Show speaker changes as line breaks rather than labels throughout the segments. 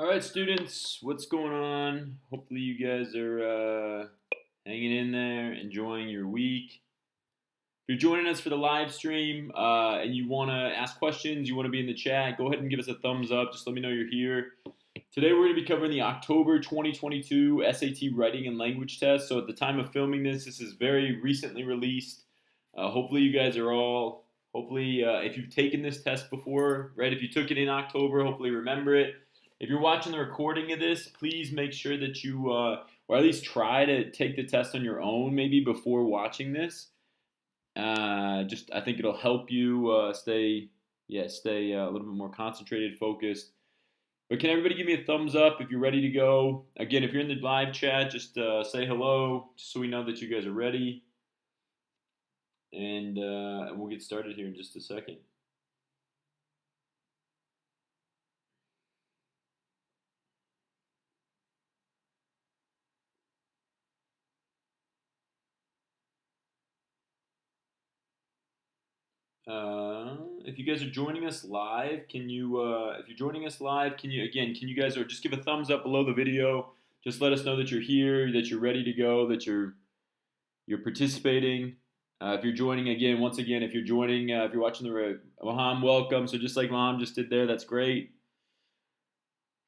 All right, students, what's going on? Hopefully you guys are hanging in there, enjoying your week. If you're joining us for the live stream and you want to ask questions, you want to be in the chat, go ahead and give us a thumbs up. Just let me know you're here. Today we're going to be covering the October 2022 SAT Writing and Language Test. So at the time of filming this is very recently released. Hopefully you guys are all, if you've taken this test before, right? If you took it in October, hopefully remember it. If you're watching the recording of this, please make sure that you, or at least try to take the test on your own maybe before watching this. I think it'll help you stay a little bit more concentrated, focused. But can everybody give me a thumbs up if you're ready to go? Again, if you're in the live chat, just say hello, just so we know that you guys are ready. And we'll get started here in just a second. If you guys are joining us live, can you, if you're joining us live, can you guys just give a thumbs up below the video. Just let us know that you're here, that you're ready to go, that you're participating. If you're joining if you're joining, if you're watching the Maham, welcome. So just like Maham just did there, that's great.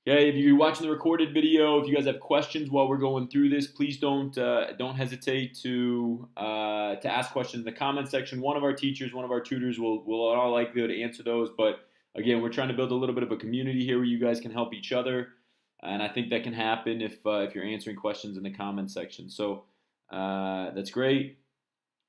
Okay, if you're watching the recorded video, if you guys have questions while we're going through this, please don't hesitate to ask questions in the comment section. One of our teachers, one of our tutors will in all likelihood answer those. But again, we're trying to build a little bit of a community here where you guys can help each other, and I think that can happen if you're answering questions in the comment section. So that's great.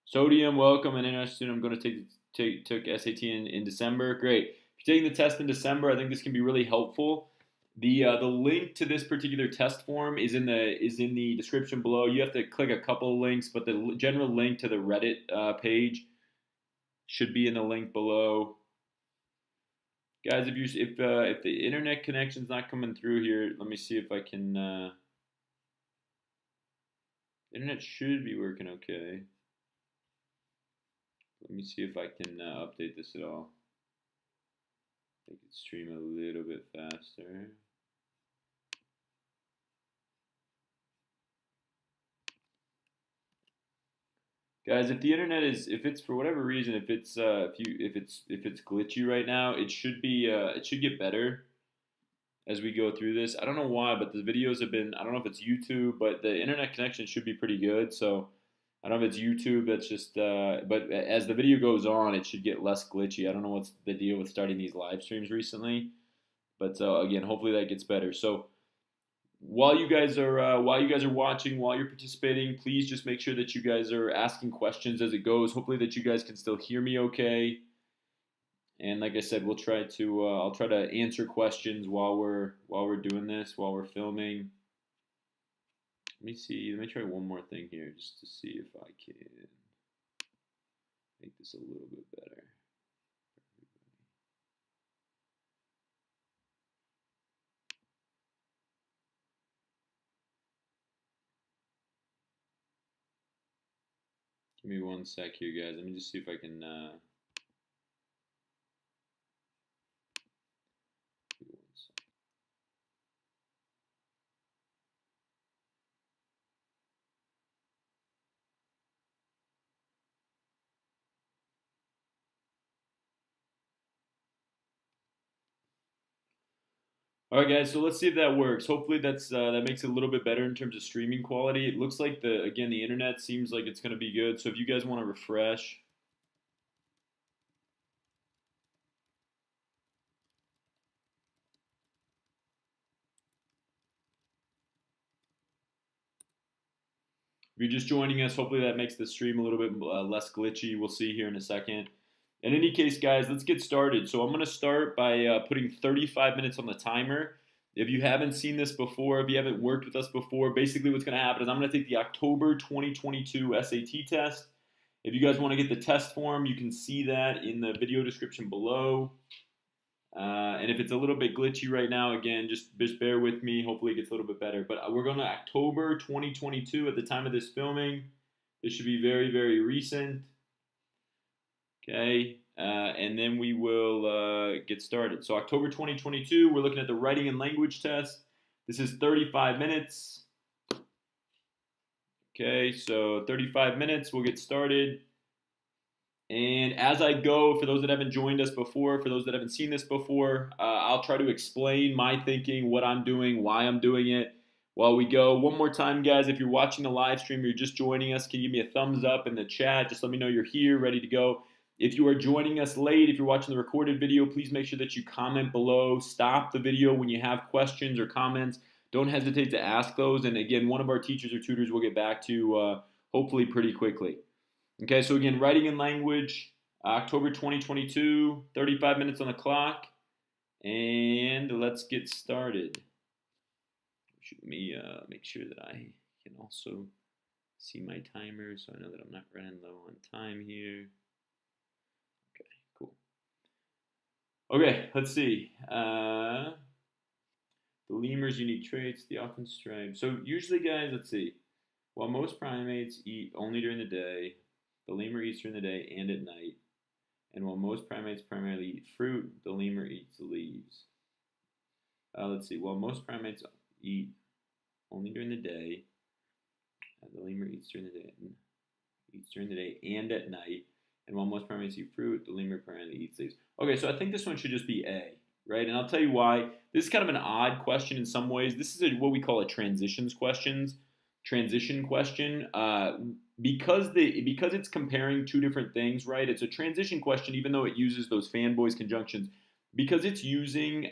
Sodium, welcome. An international student. I'm going to took SAT in December. Great. If you're taking the test in December, I think this can be really helpful. The link to this particular test form is in the description below. You have to click a couple of links, but the general link to the Reddit page should be in the link below. Guys, if the internet connection's not coming through here, let me see if I can. Internet should be working okay. Let me see if I can update this at all. Make it stream a little bit faster. Guys, if the internet if it's for whatever reason, if it's glitchy right now, it should get better as we go through this. I don't know why, but the videos have been, I don't know if it's YouTube, but the internet connection should be pretty good. So I don't know if it's YouTube that's just, but as the video goes on, it should get less glitchy. I don't know what's the deal with starting these live streams recently, but again, hopefully that gets better. So while you guys are watching, while you're participating, please just make sure that you guys are asking questions as it goes. Hopefully that you guys can still hear me okay. And like I said, I'll try to answer questions while we're doing this, while we're filming. Let me try one more thing here just to see if I can make this a little bit better. Give me one sec here, guys. Let me just see if I can. All right, guys. So let's see if that works. Hopefully that makes it a little bit better in terms of streaming quality. It looks like the internet seems like it's going to be good. So if you guys want to refresh. If you're just joining us, hopefully that makes the stream a little bit less glitchy. We'll see here in a second. In any case, guys, let's get started. So I'm going to start by putting 35 minutes on the timer. If you haven't seen this before, if you haven't worked with us before, basically what's going to happen is I'm going to take the October 2022 SAT test. If you guys want to get the test form, you can see that in the video description below. And if it's a little bit glitchy right now, again, just bear with me. Hopefully it gets a little bit better. But we're going to October 2022 at the time of this filming. This should be very, very recent. Okay. and then we will get started. So October 2022, we're looking at the writing and language test. This is 35 minutes. Okay, so 35 minutes, we'll get started. And as I go, for those that haven't joined us before, for those that haven't seen this before, I'll try to explain my thinking, what I'm doing, why I'm doing it while we go. One more time, guys, if you're watching the live stream, you're just joining us, can you give me a thumbs up in the chat? Just let me know you're here, ready to go. If you are joining us late, if you're watching the recorded video, please make sure that you comment below. Stop the video when you have questions or comments. Don't hesitate to ask those. And again, one of our teachers or tutors will get back to hopefully pretty quickly. Okay, so again, writing and language, October 2022, 35 minutes on the clock. And let's get started. Let me make sure that I can also see my timer so I know that I'm not running low on time here. Okay, cool. Okay, let's see. The lemur's unique traits, the often stripe. So usually, guys, let's see. While most primates eat only during the day, the lemur eats during the day and at night. And while most primates primarily eat fruit, the lemur eats leaves. Let's see. While most primates eat only during the day, the lemur eats during the day and at night. And while most primates eat fruit, the lemur primarily eats leaves. Okay, so I think this one should just be A, right? And I'll tell you why. This is kind of an odd question in some ways. This is what we call a transition question. Because it's comparing two different things, right? It's a transition question, even though it uses those fanboys conjunctions. Because it's using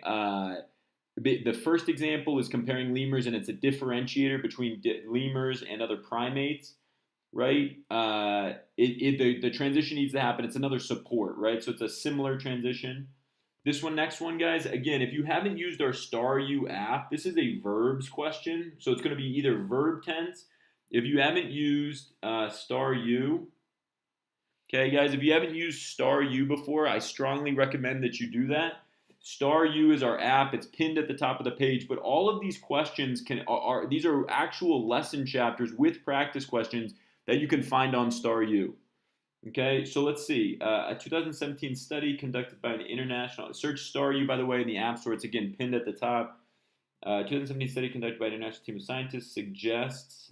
the first example is comparing lemurs, and it's a differentiator between lemurs and other primates, right? The transition needs to happen. It's another support, right? So it's a similar transition. This one, next one, guys, again, if you haven't used our Star U app, this is a verbs question. So it's going to be either verb tense. If you haven't used Star U, okay, guys, if you haven't used Star U before, I strongly recommend that you do that. Star U is our app. It's pinned at the top of the page. But all of these questions these are actual lesson chapters with practice questions that you can find on Star U. Okay, so let's see. A 2017 study conducted by an international, search Star U, by the way, in the App Store. It's again pinned at the top. 2017 study conducted by an international team of scientists suggests.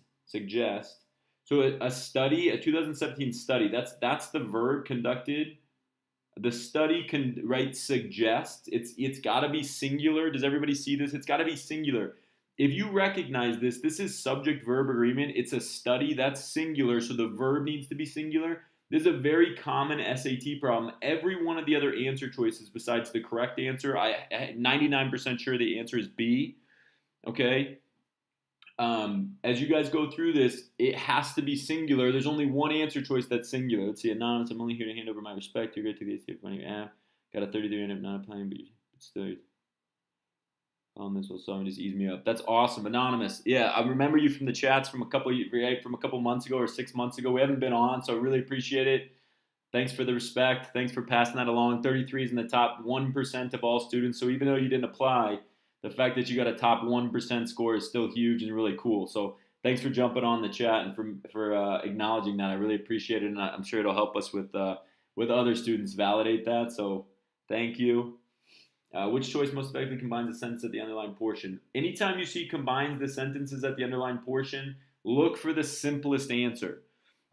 So a 2017 study. That's the verb conducted. The study can suggest. It's got to be singular. Does everybody see this? It's got to be singular. If you recognize this is subject-verb agreement. It's a study. That's singular, so the verb needs to be singular. This is a very common SAT problem. Every one of the other answer choices besides the correct answer, I'm 99% sure the answer is B. Okay? As you guys go through this, it has to be singular. There's only one answer choice that's singular. Let's see, anonymous. I'm only here to hand over my respect. You're great to the on your app. Got a 33 and I'm not applying, but still on this will so just ease me up. That's awesome, anonymous. Yeah, I remember you from the chats from a couple months ago or 6 months ago. We haven't been on, so I really appreciate it. Thanks for the respect. Thanks for passing that along. 33 is in the top 1% of all students. So even though you didn't apply, the fact that you got a top 1% score is still huge and really cool. So thanks for jumping on the chat and for acknowledging that. I really appreciate it, and I'm sure it'll help us with other students validate that. So thank you. Which choice most effectively combines the sentence at the underlined portion? Anytime you see combines the sentences at the underlined portion, look for the simplest answer.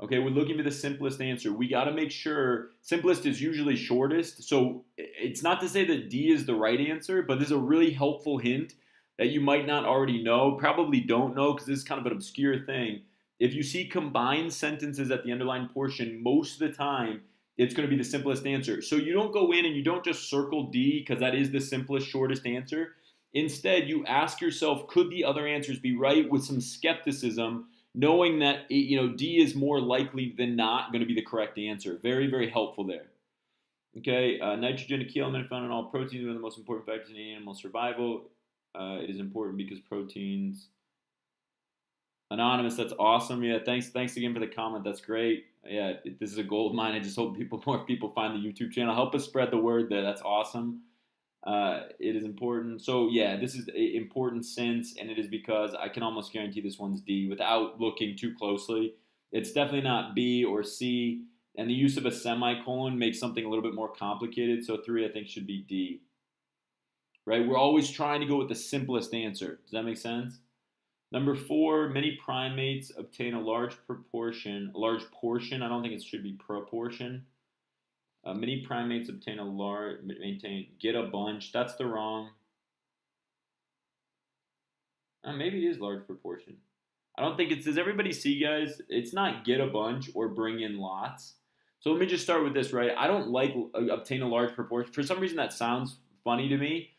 Okay, we're looking for the simplest answer. We got to make sure simplest is usually shortest. So it's not to say that D is the right answer, but this is a really helpful hint that you might not already know, probably don't know because this is kind of an obscure thing. If you see combined sentences at the underlined portion, most of the time, it's going to be the simplest answer. So you don't go in and you don't just circle D because that is the simplest, shortest answer. Instead, you ask yourself, could the other answers be right, with some skepticism, knowing that D is more likely than not going to be the correct answer. Very, very helpful there. Okay, nitrogen, a key element found in all proteins, one of the most important factors in animal survival. It is important because proteins. Anonymous, that's awesome. Yeah, thanks again for the comment. That's great. Yeah, this is a gold mine. I just hope more people find the YouTube channel. Help us spread the word there. That's awesome. It is important. So yeah, this is important since, and it is because I can almost guarantee this one's D without looking too closely. It's definitely not B or C. And the use of a semicolon makes something a little bit more complicated. So 3, I think, should be D. Right? We're always trying to go with the simplest answer. Does that make sense? Number 4, many primates obtain a large portion, I don't think it should be proportion. Many primates obtain get a bunch. That's the wrong. Maybe it is large proportion. I don't think it's, does everybody see, guys? It's not get a bunch or bring in lots. So let me just start with this, right? I don't like obtain a large proportion. For some reason, that sounds funny to me.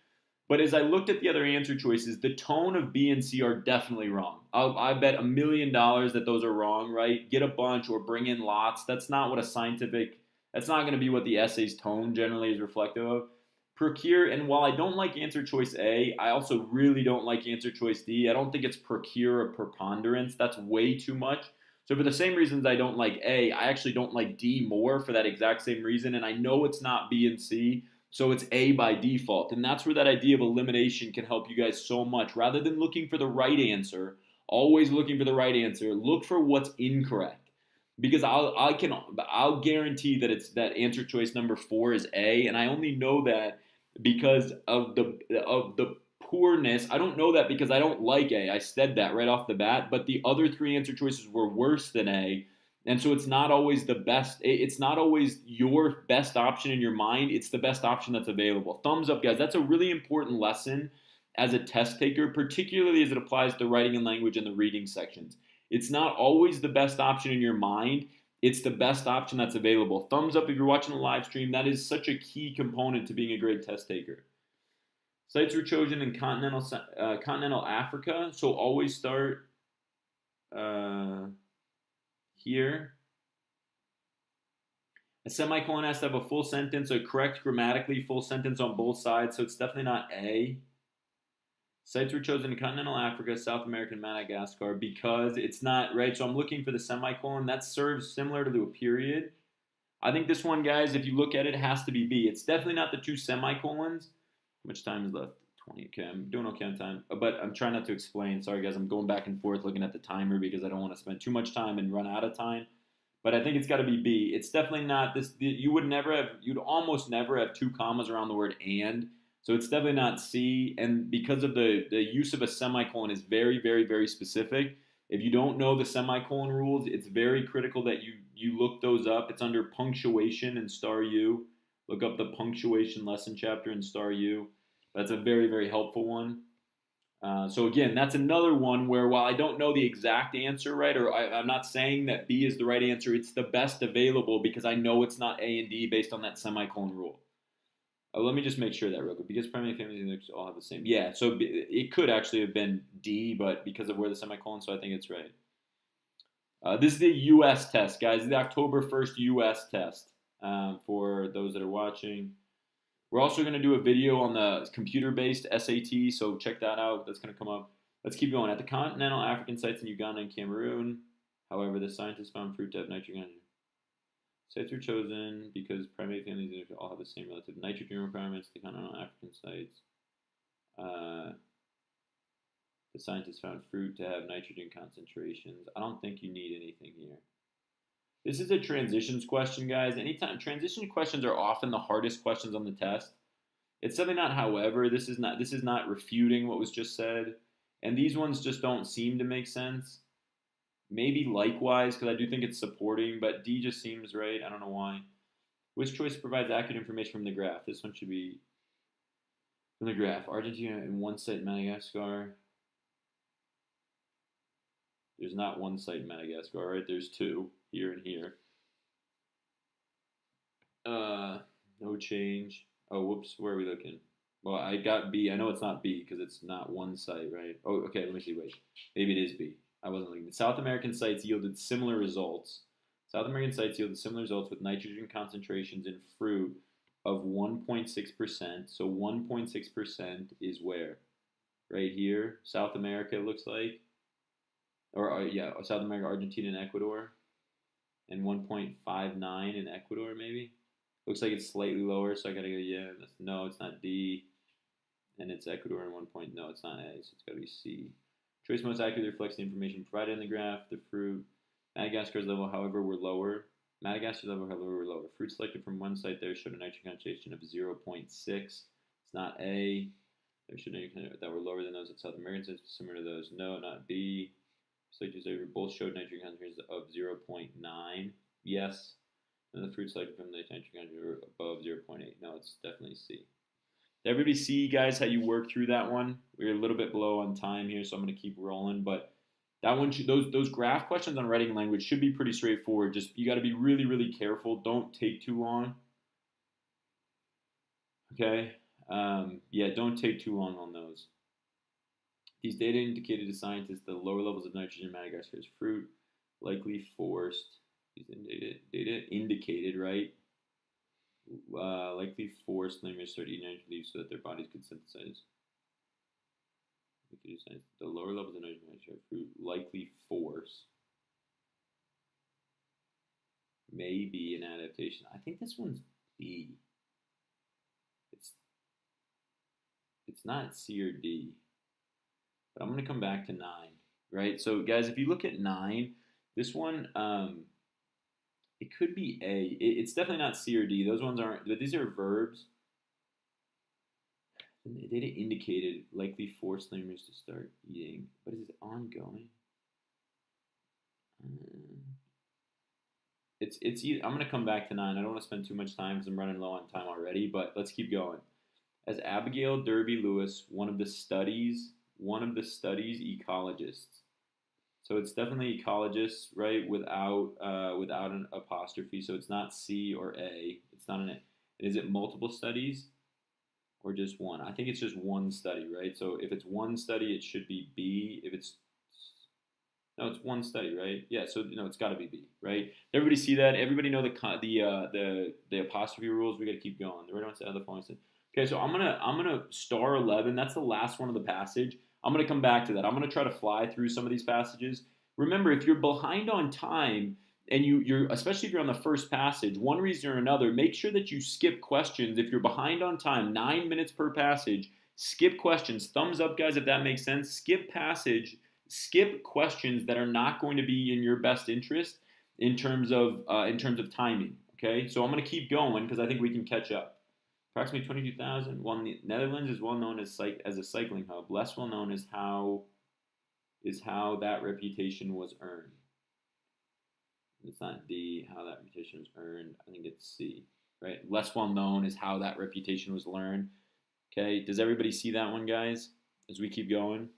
But as I looked at the other answer choices, the tone of B and C are definitely wrong. I bet $1 million that those are wrong, right? Get a bunch or bring in lots. That's not going to be what the essay's tone generally is reflective of. Procure, and while I don't like answer choice A, I also really don't like answer choice D. I don't think it's procure a preponderance. That's way too much. So for the same reasons I don't like A, I actually don't like D more for that exact same reason. And I know it's not B and C, so it's A by default. And that's where that idea of elimination can help you guys so much. Rather than looking for the right answer, always looking for the right answer, look for what's incorrect. Because I'll guarantee that it's that answer choice number 4 is A, and I only know that because of the poorness. I don't know that because I don't like A. I said that right off the bat, but the other 3 answer choices were worse than A. And so it's not always the best. It's not always your best option in your mind. It's the best option that's available. Thumbs up, guys. That's a really important lesson as a test taker, particularly as it applies to writing and language and the reading sections. It's not always the best option in your mind. It's the best option that's available. Thumbs up if you're watching the live stream. That is such a key component to being a great test taker. Sites were chosen in continental Africa, so always start here. A semicolon has to have a full sentence, a correct grammatically full sentence on both sides, so it's definitely not A. Sites were chosen in continental Africa, South America, and Madagascar because it's not, right? So I'm looking for the semicolon. That serves similar to a period. I think this one, guys, if you look at it, has to be B. It's definitely not the 2 semicolons. How much time is left? 20. Okay, I'm doing okay on time. But I'm trying not to explain. Sorry, guys. I'm going back and forth looking at the timer because I don't want to spend too much time and run out of time. But I think it's got to be B. It's definitely not this. You'd almost never have 2 commas around the word and. So it's definitely not C. And because of the use of a semicolon is very, very, very specific. If you don't know the semicolon rules, it's very critical that you look those up. It's under punctuation in Star U. Look up the punctuation lesson chapter in Star U. That's a very, very helpful one. So again, that's another one where while I don't know the exact answer, right, or I'm not saying that B is the right answer, it's the best available because I know it's not A and D based on that semicolon rule. Let me just make sure that real quick. Because primary families all have the same. Yeah, so it could actually have been D, but because of where the semicolon, so I think it's right. This is the U.S. test, guys. The October 1st U.S. test for those that are watching. We're also going to do a video on the computer-based SAT, so check that out. That's going to come up. Let's keep going. At the continental African sites in Uganda and Cameroon, however, the scientists found fruit to have nitrogen. Sites were chosen because primate families all have the same relative nitrogen requirements. The continental African sites. The scientists found fruit to have nitrogen concentrations. I don't think you need anything here. This is a transitions question, guys. Anytime transition questions are often the hardest questions on the test. It's definitely not. However, this is not refuting what was just said, and these ones just don't seem to make sense. Maybe likewise, because I do think it's supporting, but D just seems right. I don't know why. Which choice provides accurate information from the graph? This one should be from the graph. Argentina and 1 site in Madagascar. There's not 1 site in Madagascar, right? There's 2, here and here. No change. Oh, whoops. Where are we looking? Well, I got B. I know it's not B because it's not 1 site, right? Oh, okay. Let me see. Wait. Maybe it is B. I wasn't looking. South American sites yielded similar results. South American sites yielded similar results with nitrogen concentrations in fruit of 1.6%. So 1.6% is where? Right here. South America, it looks like. Or, yeah, South America, Argentina, and Ecuador. And 1.59 in Ecuador, maybe. Looks like it's slightly lower, so I gotta go, yeah. No, it's not D. And it's Ecuador and 1 point. No, it's not A, so it's gotta be C. Choice most accurately reflects the information provided in the graph. The fruit. Madagascar's level, however, were lower. Madagascar level lower. Fruit selected from one site there showed a nitrogen concentration of 0.6. It's not A. There should that were lower than those at South American states, similar to those. No, not B. Selected both showed nitrogen concentrations of 0.9. Yes. And the fruit selected from the nitrogen concentration were above 0.8. No, it's definitely C. Did everybody see, guys, how you work through that one? We're a little bit below on time here, so I'm going to keep rolling. But that one, those graph questions on writing language should be pretty straightforward. Just you got to be really, really careful. Don't take too long. Okay. Yeah, don't take too long on those. These data indicated to scientists the lower levels of nitrogen in Madagascar's fruit likely forced. These data indicated, right? Likely forced lemurs to start eating nitrogen leaves so that their bodies could synthesize. The lower levels of nitrogen in fruit likely force may be an adaptation. I think this one's B. It's not C or D. But I'm going to come back to 9, right? So, guys, if you look at 9, this one, it could be A. It's definitely not C or D. Those ones aren't, but these are verbs. The data indicated likely forced lemurs to start eating. But is it ongoing? I'm going to come back to 9. I don't want to spend too much time because I'm running low on time already, but let's keep going. As Abigail Derby Lewis, one of the studies ecologists. So it's definitely ecologists, right? Without an apostrophe. So it's not C or A. It's not an A. Is it multiple studies or just one? I think it's just one study, right? So if it's one study, it should be B. It's one study, right? Yeah. So it's got to be B, right? Everybody see that? Everybody know the apostrophe rules? We got to keep going. The right answer to the following. Okay, so I'm gonna star 11. That's the last one of the passage. I'm going to come back to that. I'm going to try to fly through some of these passages. Remember, if you're behind on time, and you're especially if you're on the first passage, one reason or another, make sure that you skip questions. If you're behind on time, 9 minutes per passage, skip questions. Thumbs up, guys, if that makes sense. Skip questions that are not going to be in your best interest in terms of timing. Okay, so I'm going to keep going because I think we can catch up. Approximately 22,000. Well, the Netherlands is well known as a cycling hub. Less well known is how that reputation was earned. It's not D, how that reputation was earned. I think it's C, right? Less well known is how that reputation was learned. Okay, does everybody see that one, guys? As we keep going.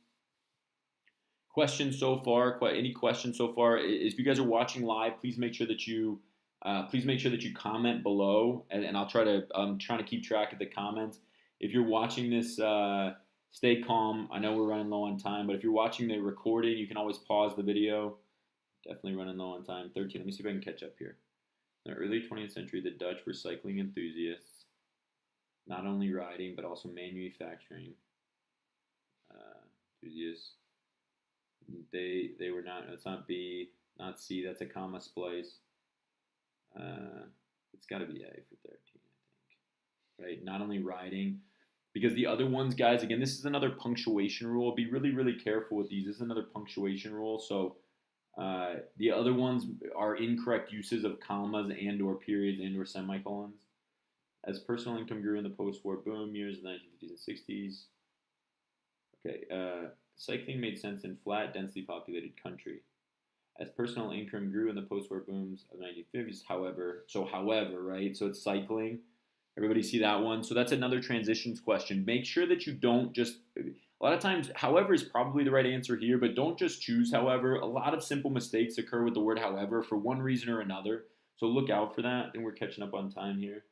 Questions so far? Any questions so far? If you guys are watching live, please make sure that you comment below, and I'm trying to keep track of the comments. If you're watching this, stay calm. I know we're running low on time, but if you're watching the recording, you can always pause the video. Definitely running low on time. 13. Let me see if I can catch up here. In the early 20th century, the Dutch were cycling enthusiasts, not only riding but also manufacturing enthusiasts. They were not. It's not B, not C. That's a comma splice. It's got to be A for 13, I think. Right? Not only riding, because the other ones, guys, again, this is another punctuation rule. Be really, really careful with these. This is another punctuation rule. So the other ones are incorrect uses of commas and or periods and or semicolons. As personal income grew in the post-war boom years of the 1950s and 60s. Okay, cycling made sense in flat, densely populated country. As personal income grew in the post-war booms of the 1950s, however, right? So it's cycling. Everybody see that one? So that's another transitions question. Make sure that you don't just, a lot of times, however is probably the right answer here, but don't just choose however. A lot of simple mistakes occur with the word however for one reason or another. So look out for that. And we're catching up on time here.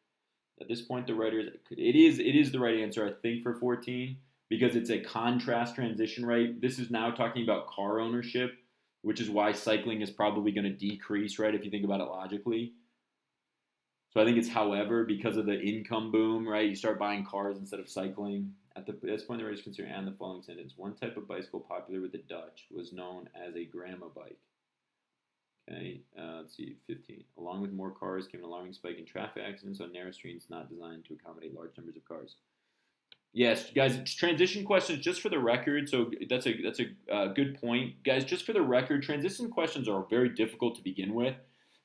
At this point, the writer it is the right answer, I think, for 14, because it's a contrast transition, right? This is now talking about car ownership, which is why cycling is probably going to decrease, right, if you think about it logically. So I think it's however, because of the income boom, right, you start buying cars instead of cycling. At this point, the writer is considering adding the following sentence. One type of bicycle popular with the Dutch was known as a grandma bike. Okay, let's see, 15. Along with more cars came an alarming spike in traffic accidents on narrow streets not designed to accommodate large numbers of cars. Yes, guys, transition questions just for the record. So that's a good point. Guys, just for the record, transition questions are very difficult to begin with.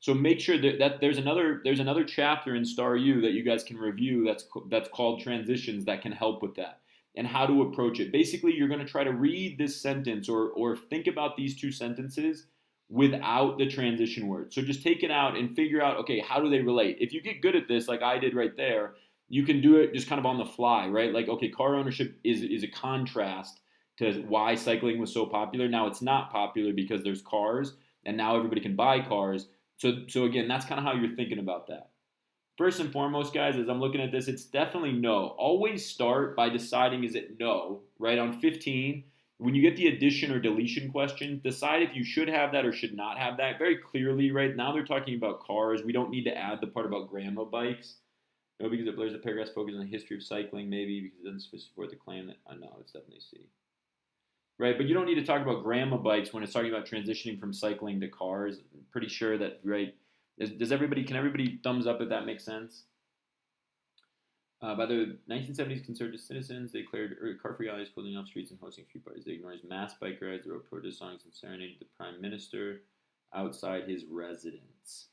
So make sure that there's another chapter in Star U that you guys can review that's called transitions that can help with that and how to approach it. Basically, you're going to try to read this sentence or think about these two sentences without the transition word. So just take it out and figure out, okay, how do they relate? If you get good at this, like I did right there, you can do it just kind of on the fly, right? Like, okay, car ownership is a contrast to why cycling was so popular. Now it's not popular because there's cars and now everybody can buy cars. So again, that's kind of how you're thinking about that. First and foremost, guys, as I'm looking at this, it's definitely no. Always start by deciding is it no, right? On 15, when you get the addition or deletion question, decide if you should have that or should not have that very clearly, right? Now they're talking about cars. We don't need to add the part about grandma bikes. No, because it blurs the paragraph's focus on the history of cycling, maybe because it doesn't support the claim that, no, it's definitely C. Right, but you don't need to talk about grandma bikes when it's talking about transitioning from cycling to cars. I'm pretty sure that, right? Can everybody thumbs up if that makes sense? By the 1970s, conservative citizens declared car-free alleys, closing off streets and hosting street parties. They ignored mass bike rides, wrote protest songs, and serenaded the prime minister outside his residence.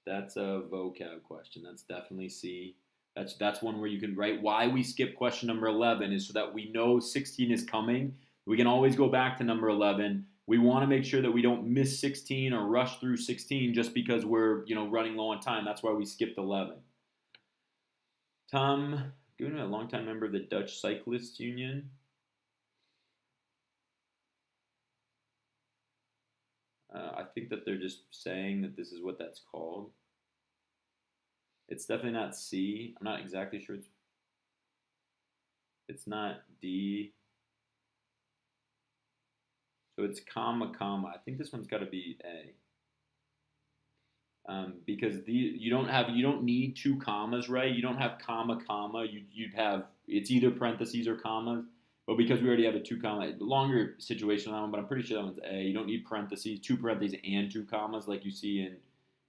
That's a vocab question. That's definitely C. That's one where you can write why we skip question number 11 is so that we know 16 is coming. We can always go back to number 11. We want to make sure that we don't miss 16 or rush through 16 just because we're running low on time. That's why we skipped 11. Tom Goodman, a longtime member of the Dutch Cyclists Union. I think that they're just saying that this is what that's called. It's definitely not C. I'm not exactly sure. It's not D. So it's comma, comma. I think this one's got to be A. Because you don't need two commas, right? You don't have comma, comma. You'd have, it's either parentheses or commas. But because we already have a two comma, longer situation on that one, but I'm pretty sure that one's A. You don't need parentheses, two parentheses and two commas like you see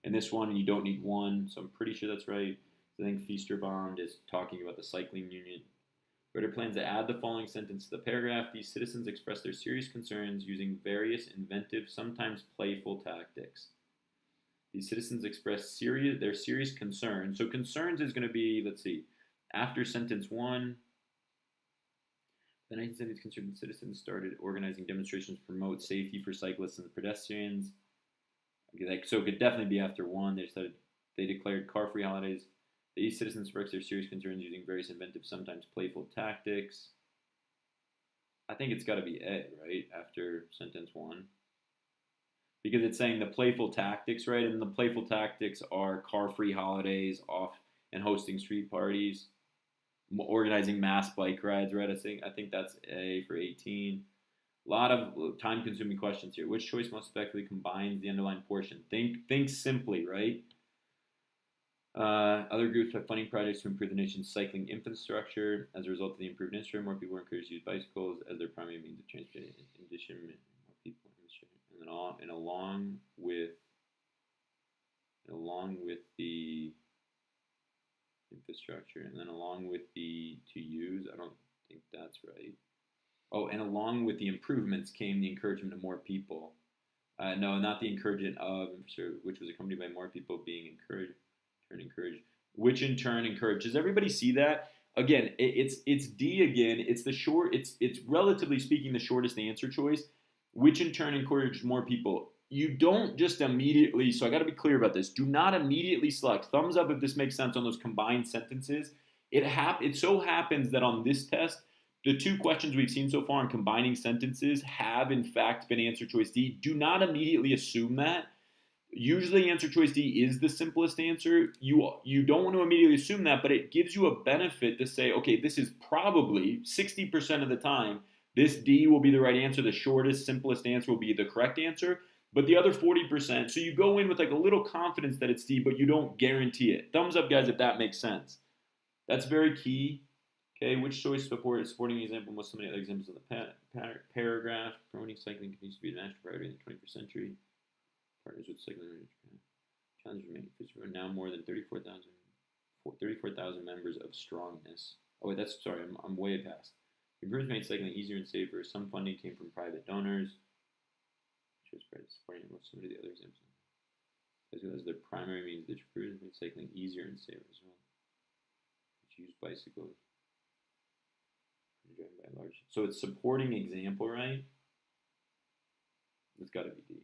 in this one, and you don't need one. So I'm pretty sure that's right. I think Feasterbond is talking about the cycling union. Writer plans to add the following sentence to the paragraph. These citizens express their serious concerns using various inventive, sometimes playful tactics. These citizens express their serious concerns. So concerns is going to be, let's see, after sentence 1, the 1970s concerned citizens started organizing demonstrations to promote safety for cyclists and pedestrians. Okay, so it could definitely be after 1. They declared car-free holidays. These citizens expressed their serious concerns using various inventive, sometimes playful tactics. I think it's got to be A, right, after sentence 1. Because it's saying the playful tactics, right? And the playful tactics are car-free holidays, off and hosting street parties, organizing mass bike rides, right? I think that's A for 18. A lot of time-consuming questions here. Which choice most effectively combines the underlying portion? Think simply, right? Other groups have funding projects to improve the nation's cycling infrastructure. As a result of the improved infrastructure, more people are encouraged to use bicycles as their primary means of transportation. In addition, more people and along with the infrastructure, and then along with the to use. I don't think that's right. Oh, and along with the improvements came the encouragement of more people. No, not the encouragement of infrastructure, which was accompanied by more people being encouraged. Which in turn encouraged. Does everybody see that? Again, it's D again. It's the short. It's relatively speaking the shortest answer choice, which in turn encouraged more people. You don't just immediately. So I got to be clear about this. Do not immediately select. Thumbs up if this makes sense on those combined sentences. It so happens that on this test, the two questions we've seen so far on combining sentences have in fact been answer choice D. Do not immediately assume that. Usually answer choice D is the simplest answer. You don't want to immediately assume that, but it gives you a benefit to say, okay, this is probably 60% of the time, this D will be the right answer. The shortest, simplest answer will be the correct answer. But the other 40%, so you go in with like a little confidence that it's D, but you don't guarantee it. Thumbs up, guys, if that makes sense. That's very key. Okay, which choice supporting the example most so many other examples in the paragraph? Promoting cycling continues to be a national priority in the 21st century. Partners with cycling in Japan. Challenge remaining physical are now more than 34,000 members of Strongness. Oh wait, I'm way past. Improvements made cycling easier and safer. Some funding came from private donors. Which was supporting most of the other examples. as well as their primary means that prevent cycling easier and safer as well. Which use bicycles. Driven by large. So it's supporting example, right? It's got to be D.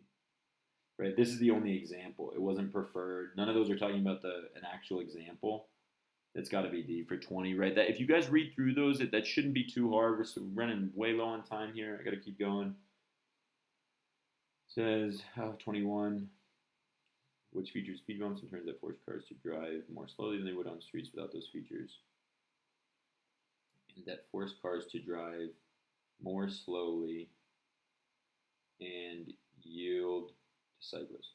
Right, this is the only example. It wasn't preferred. None of those are talking about an actual example. It's got to be D for 20, right? That if you guys read through those, that shouldn't be too hard. We're running way low on time here. I got to keep going. It says 21. Which features speed bumps and turns that force cars to drive more slowly than they would on streets without those features? And that force cars to drive more slowly and yield to cyclists.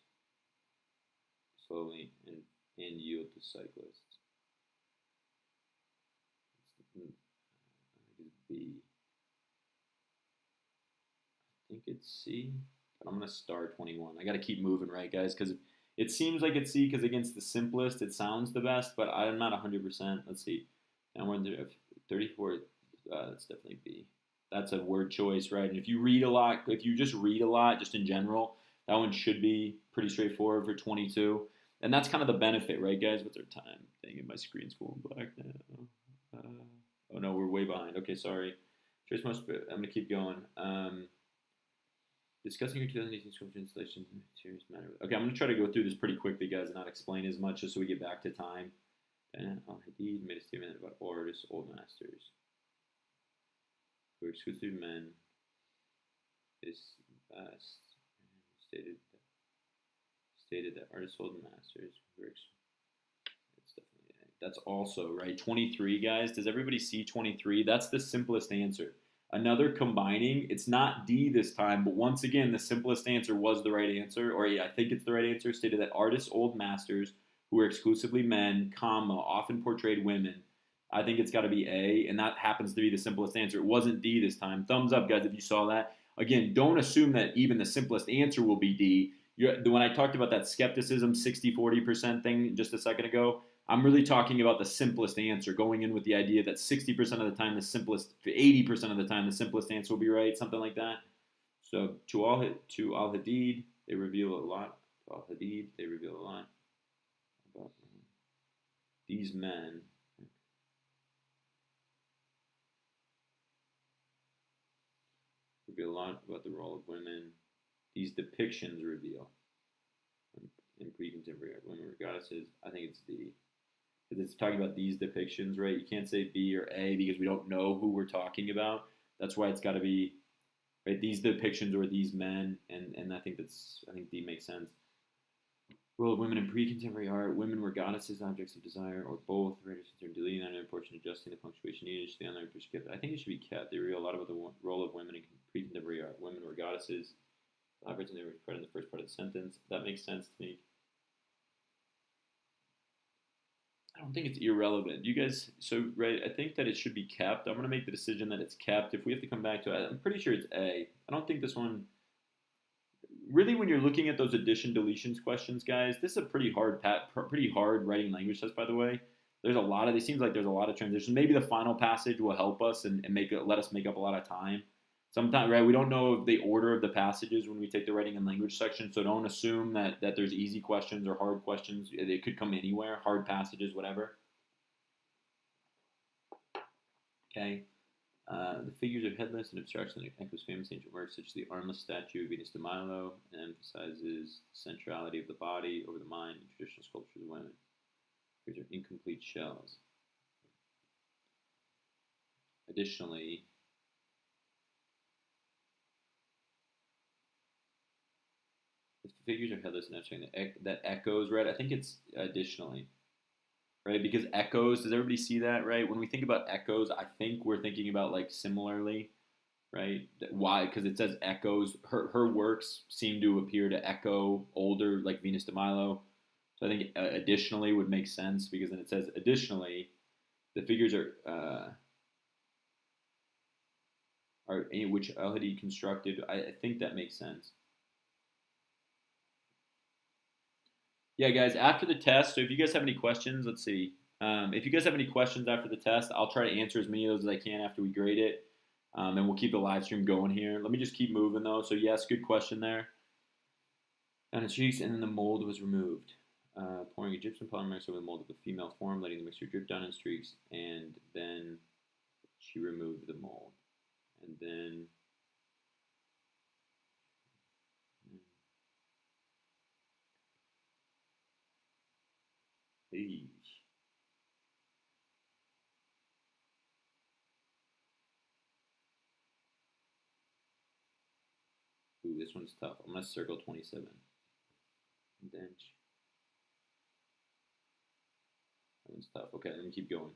Slowly and yield to cyclists. I think it's B. I think it's C, but I'm going to star 21. I got to keep moving, right, guys? Because it seems like it's C because against the simplest, it sounds the best, but I'm not 100%. Let's see. And we're in 34. That's definitely B. That's a word choice, right? And if you read a lot, if you just read a lot, just in general, that one should be pretty straightforward for 22. And that's kind of the benefit, right, guys? What's our time? Dang it, my screen's going black now. Oh, no, we're way behind. Okay, sorry. Trace most, I'm going to keep going. Discussing your 2018 sculpture installation materials matter. Okay, I'm going to try to go through this pretty quickly, guys, and not explain as much just so we get back to time. And Al-Hadid made a statement about artists, old masters, who are exclusive men. Is stated that artists, old masters, who are it's definitely that's also right. 23, guys. Does everybody see 23? That's the simplest answer. Another combining, it's not D this time, but once again, the simplest answer was the right answer, or yeah, I think it's the right answer, stated that artists, old masters, who are exclusively men, comma, often portrayed women. I think it's got to be A, and that happens to be the simplest answer. It wasn't D this time. Thumbs up, guys, if you saw that. Again, don't assume that even the simplest answer will be D. When I talked about that skepticism 60-40% thing just a second ago, I'm really talking about the simplest answer, going in with the idea that 60% of the time, 80% of the time, the simplest answer will be right, something like that. So to Al-Hadid, they reveal a lot. To Al-Hadid, they reveal a lot about these men. Reveal a lot about the role of women. These depictions reveal in pre-contemporary women were goddesses. I think it's D. Because it's talking about these depictions, right? You can't say B or A because we don't know who we're talking about. That's why it's got to be, right? These depictions or these men, and I think D makes sense. Role of women in pre-contemporary art: women were goddesses, objects of desire, or both. Writers are deleting that portion, adjusting the punctuation needed to the online kept. I think it should be kept. They reveal a lot about the role of women in pre-contemporary art. Women were goddesses, objects, and they were put in the first part of the sentence. That makes sense to me. I don't think it's irrelevant. You guys, so right, I think that it should be kept. I'm going to make the decision that it's kept. If we have to come back to it, I'm pretty sure it's A. I don't think this one, really when you're looking at those addition deletions questions, guys, this is a pretty hard writing language test, by the way. There's a lot of, it seems like there's a lot of transitions. Maybe the final passage will help us and let us make up a lot of time. Sometimes, right, we don't know the order of the passages when we take the writing and language section, so don't assume that there's easy questions or hard questions. They could come anywhere, hard passages, whatever. Okay. The figures are headless and abstraction that echoes famous ancient works, such as the armless statue of Venus de Milo, and emphasizes the centrality of the body over the mind in traditional sculptures of women. These are incomplete shells. Additionally, the figures are headless and abstract that echoes, right? I think it's additionally, right? Because echoes, does everybody see that, right? When we think about echoes, I think we're thinking about like similarly, right? Why? Because it says echoes. Her works seem to appear to echo older, like Venus de Milo. So I think additionally would make sense because then it says additionally, the figures are which Al-Hadid constructed. I think that makes sense. Yeah, guys, after the test, so if you guys have any questions, let's see. If you guys have any questions after the test, I'll try to answer as many of those as I can after we grade it. And we'll keep the live stream going here. Let me just keep moving, though. So, yes, good question there. on its cheeks, and then the mold was removed. Pouring a gypsum polymer mixture over the mold of the female form, letting the mixture drip down in streaks, and then she removed the mold. And then hey. Ooh, this one's tough. I'm gonna circle 27. And then that one's tough. Okay, let me keep going.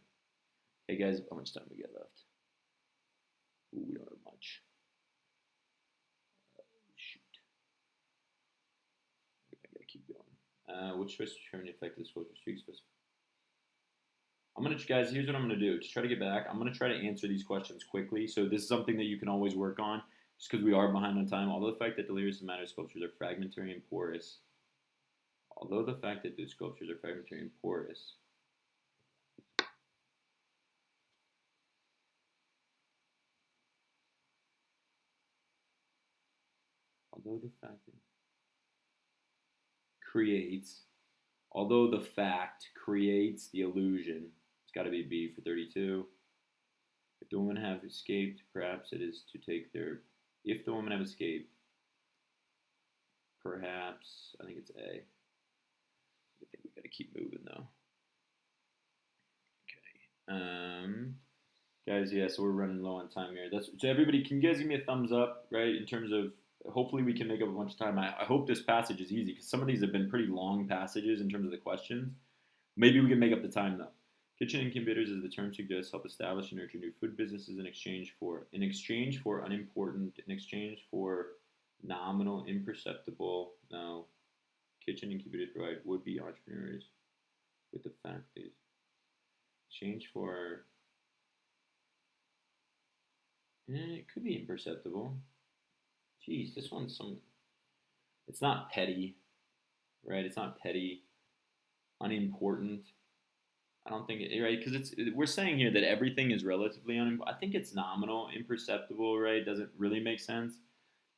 Hey guys, how much time we got left? Ooh, we don't have much. Shoot. I gotta keep going. Which choice determine the effect of disclosure streaks? I'm gonna, guys. Here's what I'm gonna do. To try to get back, I'm gonna try to answer these questions quickly. So this is something that you can always work on, just because we are behind on time. Although the fact that delirious and matter sculptures are fragmentary and porous, although the fact that the sculptures are fragmentary and porous, although the fact that creates, although the fact creates the illusion, it's got to be B for 32. If the women have escaped, perhaps it is to take their. If the women have escaped, perhaps I think it's A. I think we got to keep moving though. Okay. Guys, yeah. So we're running low on time here. That's so. Everybody, can you guys give me a thumbs up, right? In terms of hopefully we can make up a bunch of time. I hope this passage is easy because some of these have been pretty long passages in terms of the questions. Maybe we can make up the time though. Kitchen incubators, as the term suggests, help establish and nurture new food businesses in exchange for unimportant, in exchange for nominal, imperceptible. No, kitchen incubators provide would-be entrepreneurs with the fact that exchange for it could be imperceptible. Geez, this one's some. It's not petty, right? It's not petty, unimportant. I don't think it right because we're saying here that everything is relatively unimportant. I think it's nominal, imperceptible, right? It doesn't really make sense.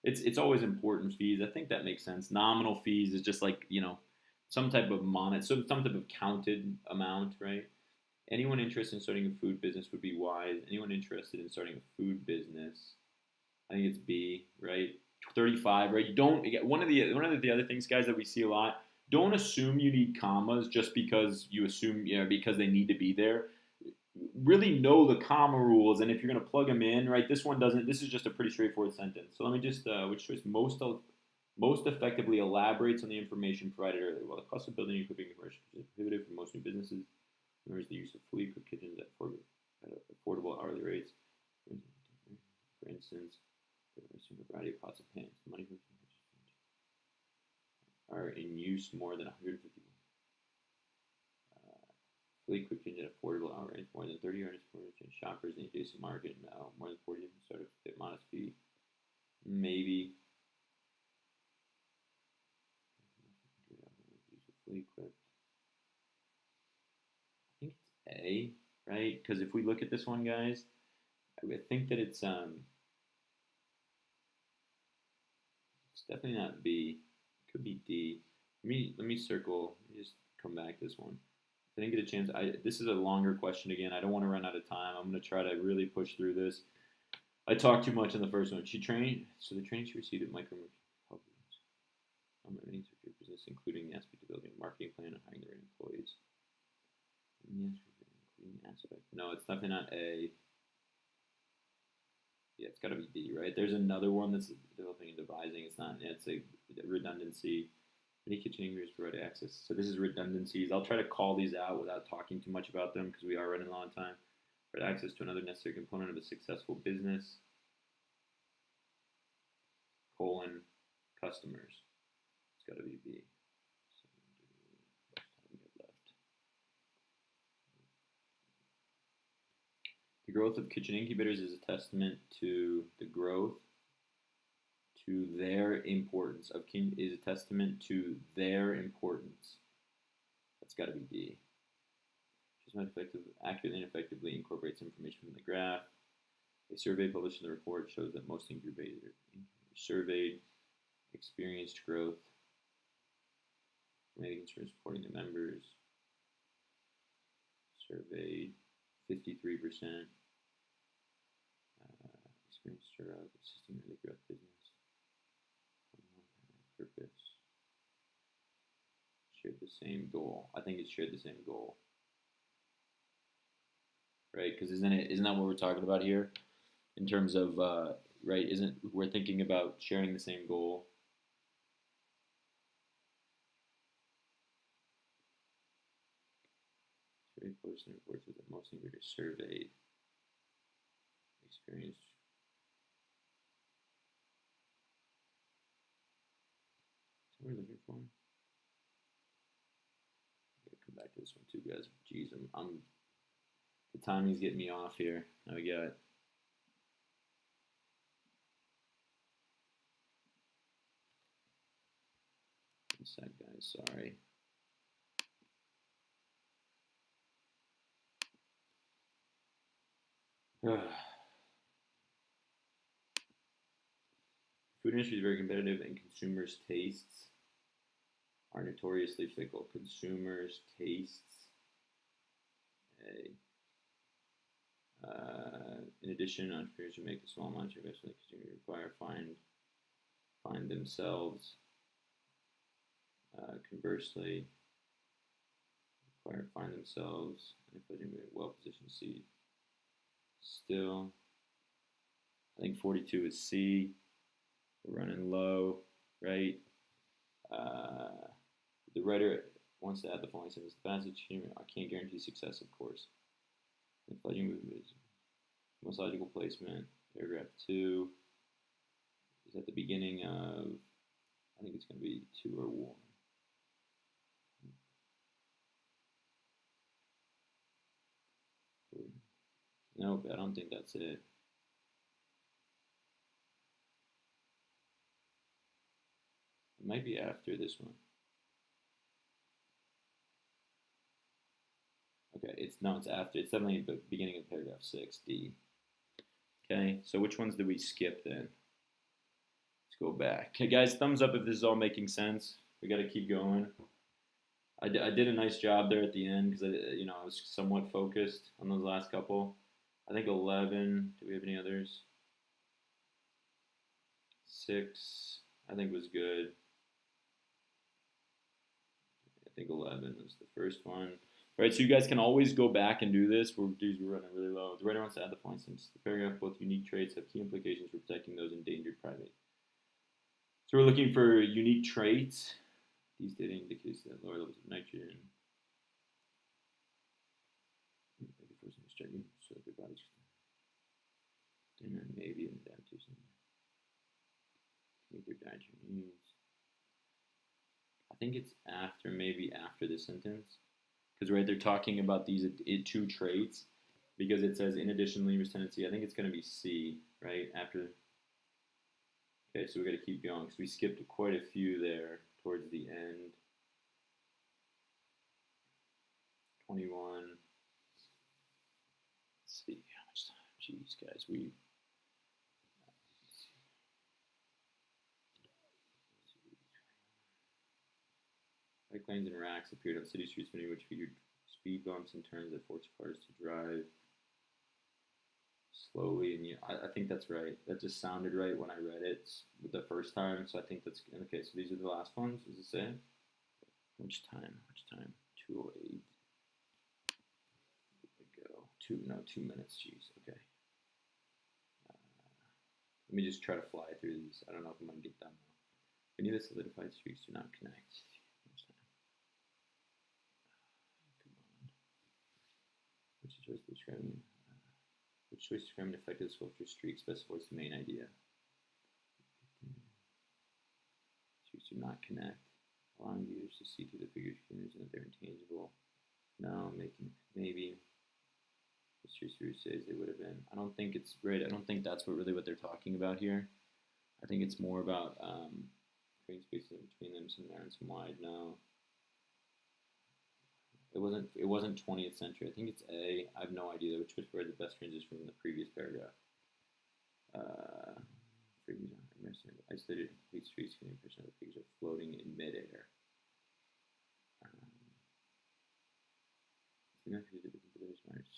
It's always important fees. I think that makes sense. Nominal fees is just like some type of some type of counted amount, right? Anyone interested in starting a food business would be wise. Anyone interested in starting a food business, I think it's B, right? 35, right? You don't one of the other things, guys, that we see a lot. Don't assume you need commas just because you assume because they need to be there. Really know the comma rules, and if you're going to plug them in, right? This one doesn't. This is just a pretty straightforward sentence. So let me just which choice most effectively elaborates on the information provided earlier. While the cost of building and equipping commercial is prohibitive for most new businesses, there's the use of fully equipped kitchens at affordable hourly rates. For instance, a variety of pots and pans. Money are in use more than 150. Fully equipped kitchen at affordable hour rates. More than 30 artists for shoppers in the adjacent market. Now, more than 40 different startups at modest fee. Maybe. Fully equipped. I think it's A, right? Because if we look at this one, guys, I think that it's definitely not B. It could be D. Let me circle. Let me just come back to this one. I didn't get a chance. This is a longer question again. I don't want to run out of time. I'm going to try to really push through this. I talked too much in the first one. She trained. So the training she received at Micro helped everything to your business, including the aspect of building a marketing plan and hiring the right employees. Including the aspect. No, it's definitely not A. Yeah, it's got to be D, right? There's another one that's developing and devising. It's not. It's a redundancy. Many kitchen ingredients provide access. So this is redundancies. I'll try to call these out without talking too much about them because we are running low on time. Provide access to another necessary component of a successful business. Customers. It's got to be B. The growth of kitchen incubators is a testament to the growth to their importance is a testament to their importance. That's got to be D. Just not effective, accurately and effectively incorporates information from the graph. A survey published in the report shows that most incubators surveyed experienced growth Maybe concerns supporting the members. Surveyed 53%. Experience throughout assisting in the growth business. Purpose. Shared the same goal. I think it shared the same goal. Right? Because isn't that what we're talking about here? In terms of right? Isn't we're thinking about sharing the same goal? Survey posts and reports with the most readers surveyed. Experience. Is that what we're looking for? Come back to this one too, guys. Jeez, I'm the timing's getting me off here. Now we got. One sec, guys. Sorry. Food industry is very competitive, and consumers' tastes are notoriously fickle. Consumers' tastes. In addition, entrepreneurs who make a small monetary investment continue to require find themselves. Conversely, find themselves in a well-positioned seat. Still, I think 42 is C. We're running low, right? The writer wants to add the following sentence. The passage here, I can't guarantee success, of course. The fledgling movement is most logical placement. Paragraph 2 is at the beginning of, I think it's going to be 2 or 1. Nope, I don't think that's it. It might be after this one. Okay, it's after. It's definitely the beginning of paragraph 6, D. Okay, so which ones did we skip then? Let's go back. Okay, guys, thumbs up if this is all making sense. We got to keep going. I did a nice job there at the end because I was somewhat focused on those last couple. I think 11. Do we have any others? 6. I think was good. I think 11 was the first one. All right, so you guys can always go back and do this. We're running really low. The writer wants to add the following sentence. The paragraph, both unique traits have key implications for protecting those endangered primate. So we're looking for unique traits. These data indicate that lower levels of nitrogen. So the body's maybe an adaptation. Meet their dietary needs. I think it's maybe after the sentence. Because, right, they're talking about these 2 traits. Because it says, in addition, lemur's tendency. I think it's going to be C, right? After. Okay, so we got to keep going. Because we skipped quite a few there towards the end. 21. Let's see how much time. Jeez, guys, bike lanes and racks appeared on city streets, many of which featured speed bumps and turns that forced cars to drive slowly. And I think that's right. That just sounded right when I read it the first time. So I think that's okay. So these are the last ones. Does it say? How much time? 2:08. There we go. 2 minutes. Jeez. Okay. Let me just try to fly through these. I don't know if I'm gonna get done though. Any of the solidified streaks do not connect. Which choice describing the effect of the sculpture streaks best supports the main idea. Streaks do not connect, allowing viewers to see through the figures and that they're intangible. No, maybe. The streaks says they would have been. I don't think it's right. I don't think that's what they're talking about here. I think it's more about creating spaces between them, some narrow and some wide. No. It wasn't 20th century. I think it's A. I have no idea which was where the best transition from the previous paragraph. Isolated complete streets can impression that the figures are floating in midair.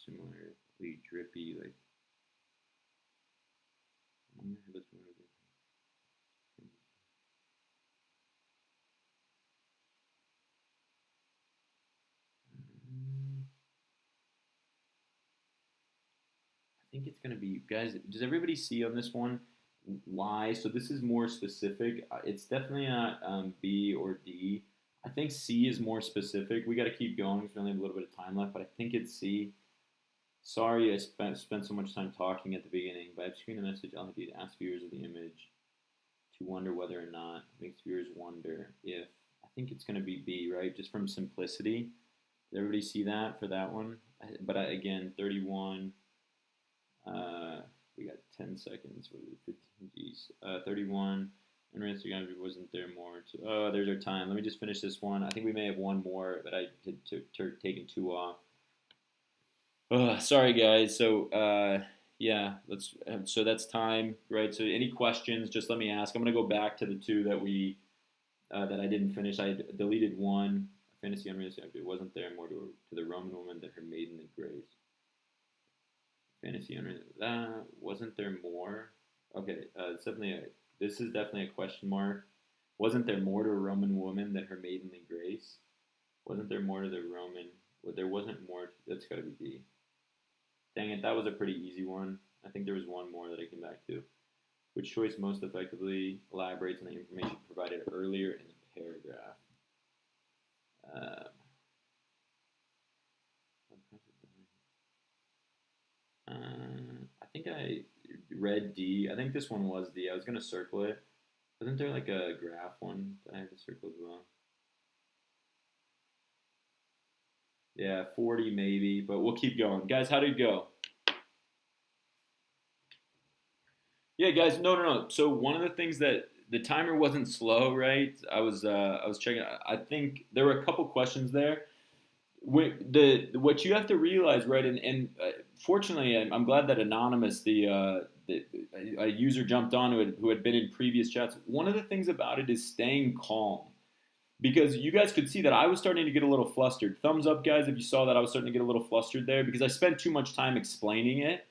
Similarly drippy, like. I think it's gonna be, guys. Does everybody see on this one why? So this is more specific. It's definitely not B or D. I think C is more specific. We got to keep going because we only have a little bit of time left, but I think it's C. Sorry, I spent so much time talking at the beginning, but I've screened the message LED to ask viewers of the image to wonder whether or not it makes viewers wonder if. I think it's going to be B, right? Just from simplicity. Did everybody see that for that one? But again, 31. We got 10 seconds. What is it? 15 G's. 31. And Instagram wasn't there more. Oh, there's our time. Let me just finish this one. I think we may have one more, but I had taken two off. Sorry, guys. So, yeah, let's. So that's time, right? So, any questions? Just let me ask. I'm gonna go back to the two that that I didn't finish. I deleted one. Fantasy unrealistic. It wasn't there more to the Roman woman that her maiden in grace. Fantasy unrealistic. Wasn't there more? Okay, it's definitely this is definitely a question mark. Wasn't there more to a Roman woman than her maidenly grace? Wasn't there more to the Roman? Well, there wasn't more. That's got to be D. Dang it, that was a pretty easy one. I think there was one more that I came back to. Which choice most effectively elaborates on the information provided earlier in the paragraph? I think I read D. I think this one was D. I was going to circle it. Wasn't there like a graph one that I had to circle as well? Yeah, 40 maybe, but we'll keep going. Guys, how did it go? Yeah, guys, no. So one of the things that the timer wasn't slow, right? I was checking. I think there were a couple questions there. What you have to realize, right? And fortunately, I'm glad that anonymous, a user jumped on who had been in previous chats. One of the things about it is staying calm. Because you guys could see that I was starting to get a little flustered. Thumbs up, guys, if you saw that I was starting to get a little flustered there because I spent too much time explaining it.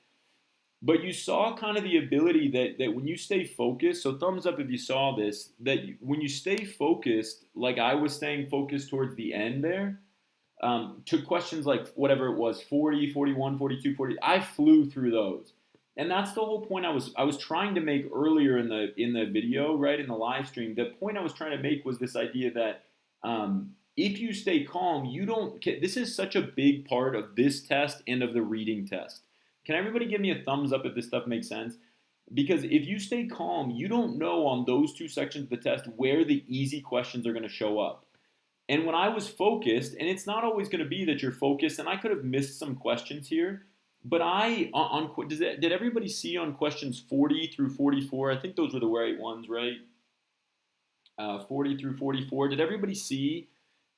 But you saw kind of the ability that when you stay focused, so thumbs up if you saw this, that when you stay focused, like I was staying focused towards the end there, to questions like whatever it was, 40, 41, 42, 40, I flew through those. And that's the whole point I was trying to make earlier in the video, right, in the live stream. The point I was trying to make was this idea that if you stay calm, you don't. This is such a big part of this test and of the reading test. Can everybody give me a thumbs up if this stuff makes sense? Because if you stay calm, you don't know on those two sections of the test where the easy questions are going to show up. And when I was focused, and it's not always going to be that you're focused, and I could have missed some questions here. But did everybody see on questions 40 through 44? I think those were the right ones, right? 40 through 44. Did everybody see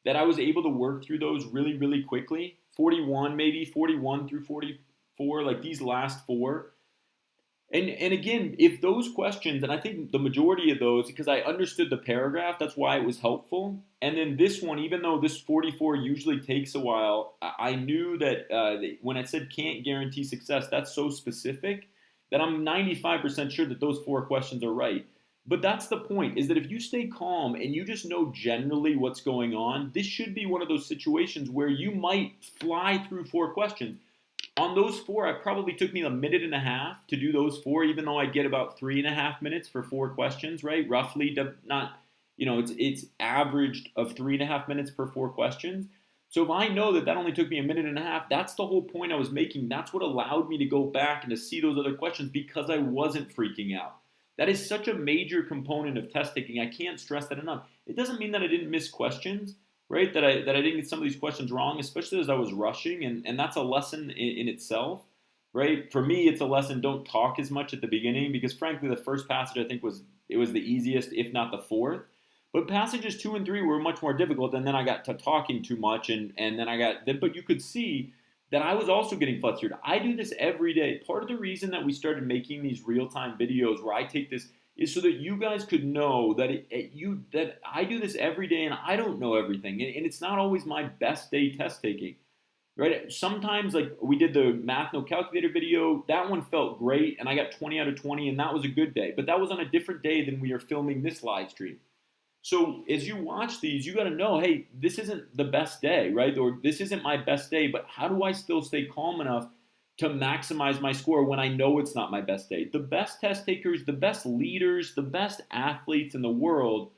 that I was able to work through those really, really quickly? 41 maybe, 41 through 44, like these last four. And again, if those questions, and I think the majority of those, because I understood the paragraph, that's why it was helpful. And then this one, even though this 44 usually takes a while, I knew that when I said can't guarantee success, that's so specific that I'm 95% sure that those four questions are right. But that's the point, is that if you stay calm and you just know generally what's going on, this should be one of those situations where you might fly through four questions. On those four, it probably took me a minute and a half to do those four, even though I get about 3.5 minutes for four questions, right? Roughly, not, it's averaged of 3.5 minutes per four questions. So if I know that only took me a minute and a half, that's the whole point I was making. That's what allowed me to go back and to see those other questions because I wasn't freaking out. That is such a major component of test taking. I can't stress that enough. It doesn't mean that I didn't miss questions, right? That I didn't get some of these questions wrong, especially as I was rushing, and that's a lesson in itself, right? For me, it's a lesson, don't talk as much at the beginning, because frankly, the first passage I think was the easiest, if not the fourth. But passages 2 and 3 were much more difficult, and then I got to talking too much, and then but you could see that I was also getting flustered. I do this every day. Part of the reason that we started making these real-time videos where I take this is so that you guys could know that that I do this every day and I don't know everything. And it's not always my best day test taking. right? Sometimes, like we did the math no calculator video, that one felt great, and I got 20 out of 20, and that was a good day. But that was on a different day than we are filming this live stream. So as you watch these, you got to know, hey, this isn't the best day, right? Or this isn't my best day, but how do I still stay calm enough to maximize my score when I know it's not my best day? The best test takers, the best leaders, the best athletes in the world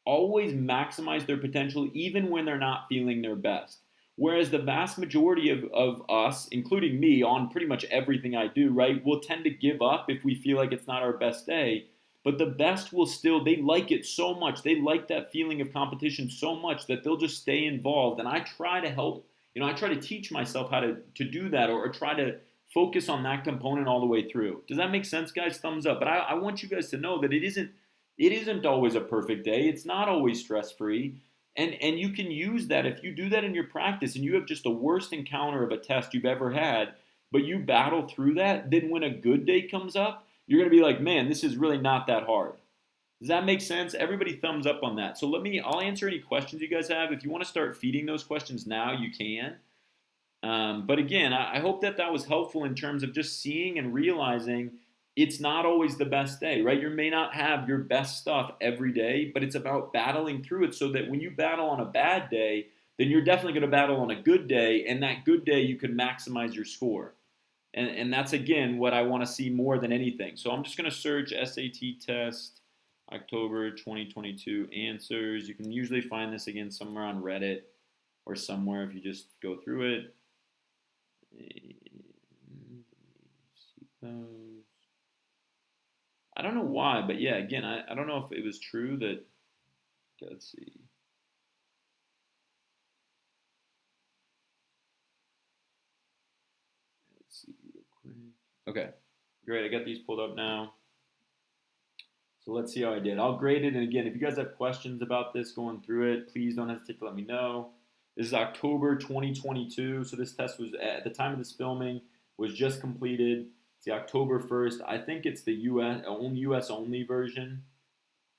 always maximize their potential even when they're not feeling their best. Whereas the vast majority of us, including me, on pretty much everything I do, right, will tend to give up if we feel like it's not our best day. But the best will still, they like it so much. They like that feeling of competition so much that they'll just stay involved. And I try to help, I try to teach myself how to do that, or try to focus on that component all the way through. Does that make sense, guys? Thumbs up. But I want you guys to know that it isn't always a perfect day. It's not always stress-free. And you can use that if you do that in your practice and you have just the worst encounter of a test you've ever had, but you battle through that, then when a good day comes up, you're going to be like, man, this is really not that hard. Does that make sense? Everybody thumbs up on that. So I'll answer any questions you guys have. If you want to start feeding those questions now, you can. But again, I hope that was helpful in terms of just seeing and realizing it's not always the best day, right? You may not have your best stuff every day, but it's about battling through it so that when you battle on a bad day, then you're definitely going to battle on a good day, and that good day you can maximize your score. And that's, again, what I want to see more than anything. So I'm just going to search SAT test October 2022 answers. You can usually find this, again, somewhere on Reddit or somewhere if you just go through it. I don't know why, but yeah, again, I don't know if it was true that, let's see. Let's see real quick. Okay, great, I got these pulled up now. So let's see how I did. I'll grade it, and again, if you guys have questions about this going through it, please don't hesitate to let me know. This is October 2022, so this test was, at the time of this filming, was just completed. It's the October 1st. I think it's the US only version.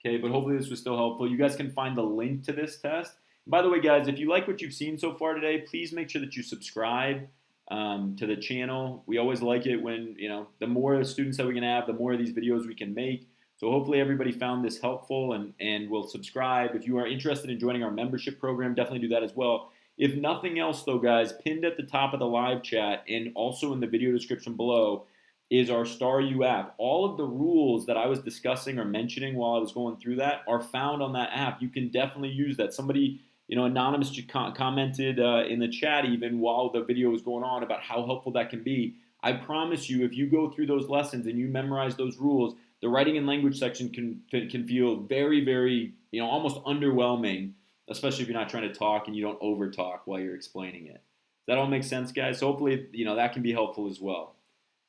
Okay, but hopefully this was still helpful. You guys can find the link to this test. And by the way, guys, if you like what you've seen so far today, please make sure that you subscribe to the channel. We always like it when, the more students that we can have, the more of these videos we can make. So hopefully everybody found this helpful and will subscribe. If you are interested in joining our membership program, definitely do that as well. If nothing else, though, guys, pinned at the top of the live chat and also in the video description below is our Star U app. All of the rules that I was discussing or mentioning while I was going through that are found on that app. You can definitely use that. Somebody, anonymous commented in the chat even while the video was going on about how helpful that can be. I promise you, if you go through those lessons and you memorize those rules, the writing and language section can feel very, very, almost underwhelming, especially if you're not trying to talk and you don't over talk while you're explaining it. Does that all make sense, guys? So hopefully, that can be helpful as well.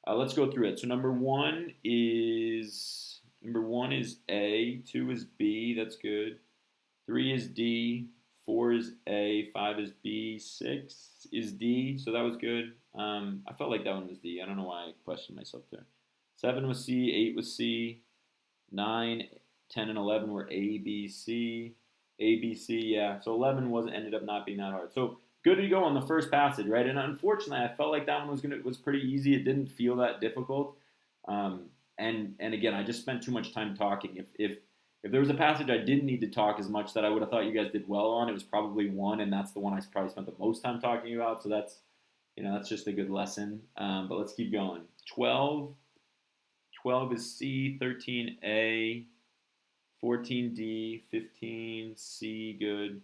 Let's go through it. So number one is A, 2 is B, that's good. 3 is D, 4 is A, 5 is B, 6 is D, so that was good. I felt like that one was D. I don't know why I questioned myself there. 7 was C, 8 was C, 9, 10, and 11 were A, B, C. A, B, C, yeah. So 11 ended up not being that hard. So good to go on the first passage, right? And unfortunately, I felt like that one was pretty easy. It didn't feel that difficult. And again, I just spent too much time talking. If there was a passage I didn't need to talk as much that I would have thought you guys did well on, it was probably 1, and that's the one I probably spent the most time talking about. So that's just a good lesson. But let's keep going. 12 is C, 13 A, 14 D, 15 C, good.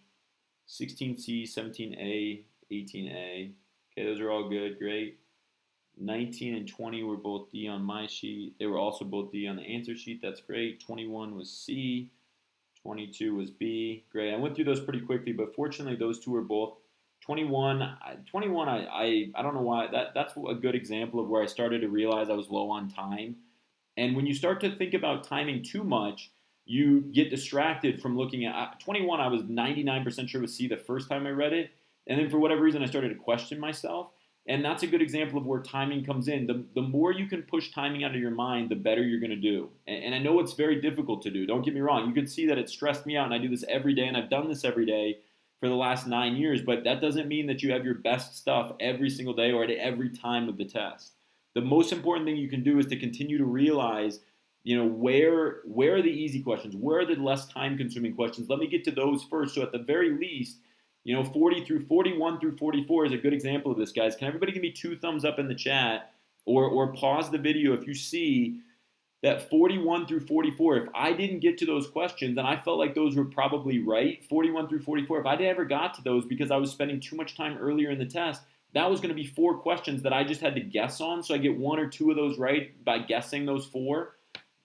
16 C, 17 A, 18 A. Okay, those are all good, great. 19 and 20 were both D on my sheet. They were also both D on the answer sheet. That's great. 21 was C. 22 was B. Great. I went through those pretty quickly, but fortunately those two were both 21. I don't know why. That's a good example of where I started to realize I was low on time. And when you start to think about timing too much, you get distracted from looking at 21. I was 99% sure was C the first time I read it. And then for whatever reason, I started to question myself. And that's a good example of where timing comes in. The more you can push timing out of your mind, the better you're going to do. And I know it's very difficult to do. Don't get me wrong. You can see that it stressed me out, and I do this every day, and I've done this every day. for the last 9 years, but that doesn't mean that you have your best stuff every single day or at every time of the test. The most important thing you can do is to continue to realize, where are the easy questions? Where are the less time-consuming questions? Let me get to those first. So at the very least, 41 through 44 is a good example of this, guys. Can everybody give me 2 thumbs up in the chat, or pause the video if you see that 41 through 44, if I didn't get to those questions, and I felt like those were probably right, 41 through 44, if I ever got to those because I was spending too much time earlier in the test, that was going to be 4 questions that I just had to guess on. So I get 1 or 2 of those right by guessing those 4,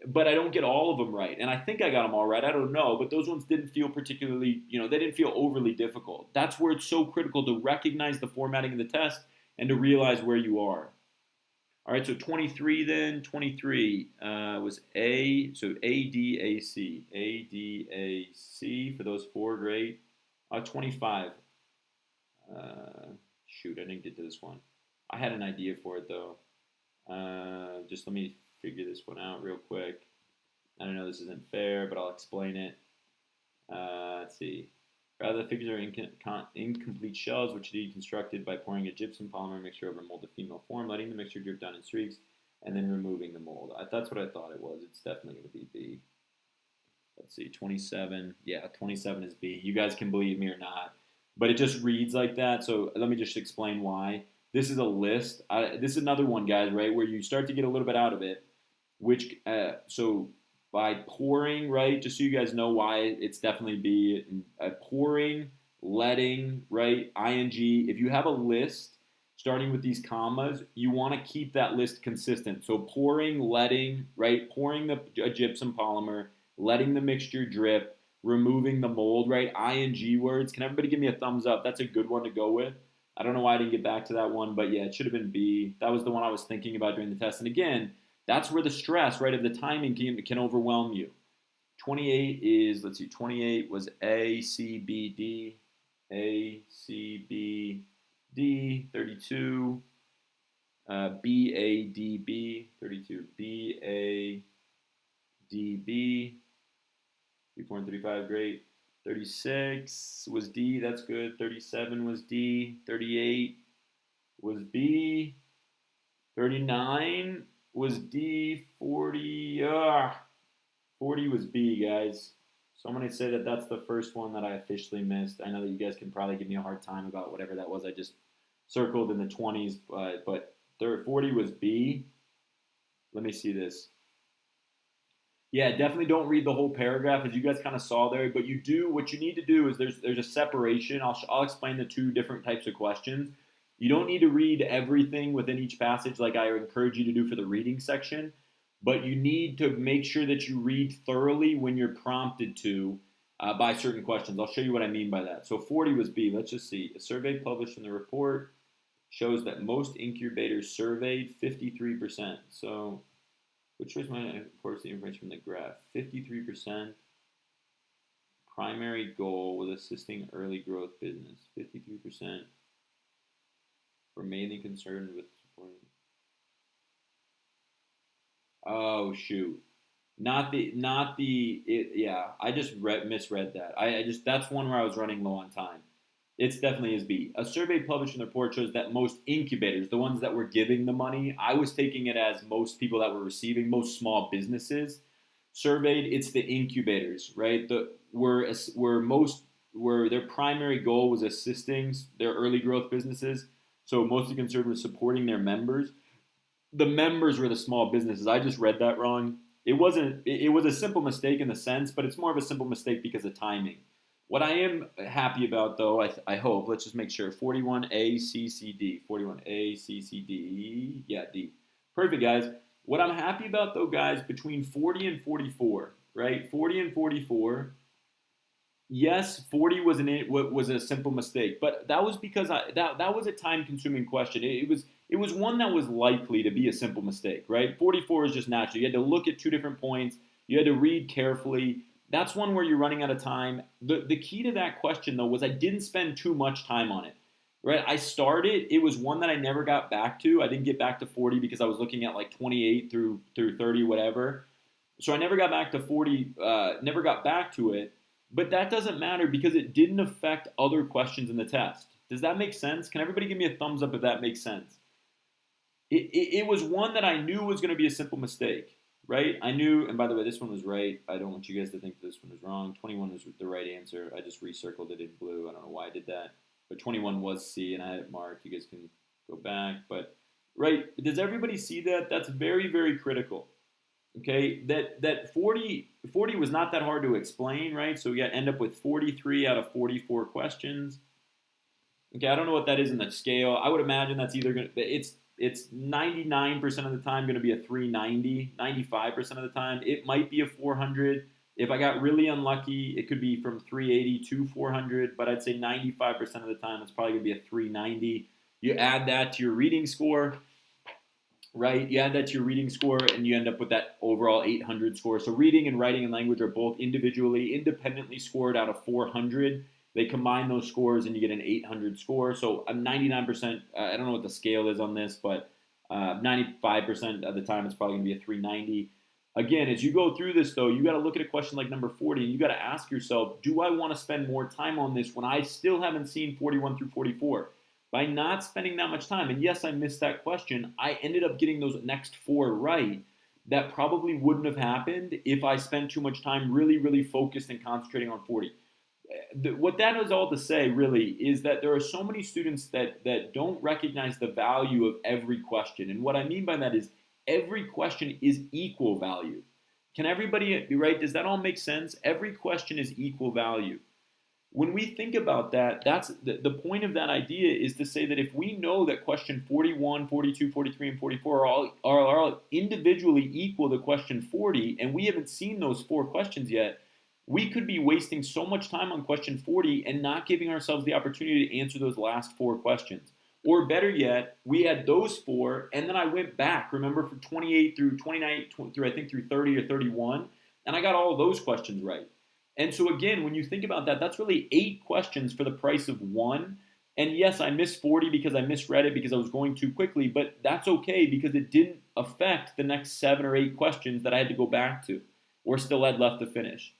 but I don't get all of them right. And I think I got them all right. I don't know, but those ones didn't feel particularly, they didn't feel overly difficult. That's where it's so critical to recognize the formatting of the test and to realize where you are. All right, so 23 then. 23 was A, so A-D-A-C. A-D-A-C for those 4, great. 25. Shoot, I didn't get to this one. I had an idea for it, though. Just let me figure this one out real quick. I know this isn't fair, but I'll explain it. Let's see. Rather, the figures are incomplete shells, which are deconstructed by pouring a gypsum polymer mixture over a molded female form, letting the mixture drip down in streaks, and then removing the mold. That's what I thought it was. It's definitely going to be B. Let's see, 27. Yeah, 27 is B. You guys can believe me or not, but it just reads like that. So let me just explain why. This is a list. This is another one, guys, right, where you start to get a little bit out of it, which, so by pouring, right, just so you guys know why it's definitely B, pouring, letting, right, ing. If you have a list starting with these commas, you want to keep that list consistent. So pouring, letting, right, pouring a gypsum polymer, letting the mixture drip, removing the mold, right, ing words. Can everybody give me a thumbs up? That's a good one to go with. I don't know why I didn't get back to that one, but yeah, it should have been B. That was the one I was thinking about during the test. And again, that's where the stress, right, of the timing can overwhelm you. 28 is, let's see, 28 was A, C, B, D. A, C, B, D. 32, B, A, D, B. 32, B, A, D, B. 34 and 35, great. 36 was D, that's good. 37 was D. 38 was B. 39 was D. 40, 40 was B, guys. So I'm going to say that that's the first one that I officially missed. I know that you guys can probably give me a hard time about whatever that was I just circled in the 20s, but 40 was B. Let me see this. Yeah, definitely don't read the whole paragraph, as you guys kind of saw there. But what you need to do is there's a separation. I'll explain the 2 different types of questions. You don't need to read everything within each passage like I encourage you to do for the reading section, but you need to make sure that you read thoroughly when you're prompted to by certain questions. I'll show you what I mean by that. So 40 was B. Let's just see. A survey published in the report shows that most incubators surveyed 53%. So which was my, of course, the information from the graph. 53% primary goal was assisting early growth business. 53% were mainly concerned with supporting. Oh shoot, yeah. I just misread that. That's one where I was running low on time. It's definitely is B. A survey published in the report shows that most incubators, the ones that were giving the money, I was taking it as most people that were receiving, most small businesses surveyed. It's the incubators, right? Where their primary goal was assisting their early growth businesses. So mostly concerned with supporting their members. The members were the small businesses. I just read that wrong. It wasn't. It was a simple mistake in the sense, but it's more of a simple mistake because of timing. What I am happy about, though, I hope, let's just make sure, 41A, C, C, D. 41A, C, C, D. Yeah, D. Perfect, guys. What I'm happy about, though, guys, between 40 and 44, right? 40 and 44, yes, 40 was a simple mistake, but that was because that was a time-consuming question. It was one that was likely to be a simple mistake, right? 44 is just natural. You had to look at 2 different points. You had to read carefully. That's one where you're running out of time. The key to that question, though, was I didn't spend too much time on it, right? I started. It was one that I never got back to. I didn't get back to 40 because I was looking at like 28 through 30, whatever. So I never got back to 40, never got back to it. But that doesn't matter because it didn't affect other questions in the test. Does that make sense? Can everybody give me a thumbs up if that makes sense? It was one that I knew was going to be a simple mistake, right? I knew, and by the way, this one was right. I don't want you guys to think this one is wrong. 21 was the right answer. I just recircled it in blue. I don't know why I did that. But 21 was C, and I had it marked. You guys can go back. But, right, does everybody see that? That's very, very critical. Okay, that 40 was not that hard to explain, right? So we got to end up with 43 out of 44 questions. Okay, I don't know what that is in the scale. I would imagine that's either going to, it's 99% of the time going to be a 390, 95% of the time. It might be a 400. If I got really unlucky, it could be from 380 to 400, but I'd say 95% of the time it's probably going to be a 390. You add that to your reading score, right? You add that to your reading score, and you end up with that overall 800 score. So reading and writing and language are both independently scored out of 400. They combine those scores, and you get an 800 score. So I'm 99%. I don't know what the scale is on this, but 95% of the time it's probably going to be a 390. Again, as you go through this, though, you got to look at a question like number 40, and you got to ask yourself, do I want to spend more time on this when I still haven't seen 41 through 44? By not spending that much time, and yes, I missed that question, I ended up getting those next 4 right. That probably wouldn't have happened if I spent too much time really, really focused and concentrating on 40. What that is all to say, really, is that there are so many students that don't recognize the value of every question. And what I mean by that is every question is equal value. Can everybody be right? Does that all make sense? Every question is equal value. When we think about that, that's the point of that idea is to say that if we know that question 41, 42, 43, and 44 are all individually equal to question 40, and we haven't seen those 4 questions yet, we could be wasting so much time on question 40 and not giving ourselves the opportunity to answer those last 4 questions. Or better yet, we had those 4, and then I went back, remember, from 28 through 29, through I think through 30 or 31, and I got all of those questions right. And so again, when you think about that, that's really 8 questions for the price of 1. And yes, I missed 40 because I misread it because I was going too quickly, but that's okay because it didn't affect the next 7 or 8 questions that I had to go back to or still had left to finish.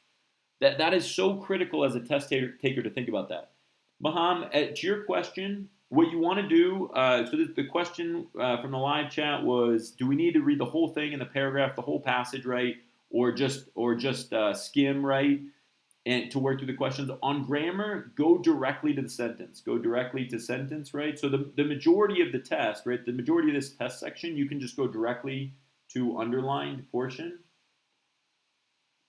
That is so critical as a test taker to think about that. Maham, to your question, what you want to do, so the question from the live chat was, do we need to read the whole thing in the paragraph, the whole passage, right? Or just skim, right? And to work through the questions. On grammar, go directly to the sentence. Go directly to sentence, right? So the majority of the test, right? The majority of this test section, you can just go directly to underlined portion.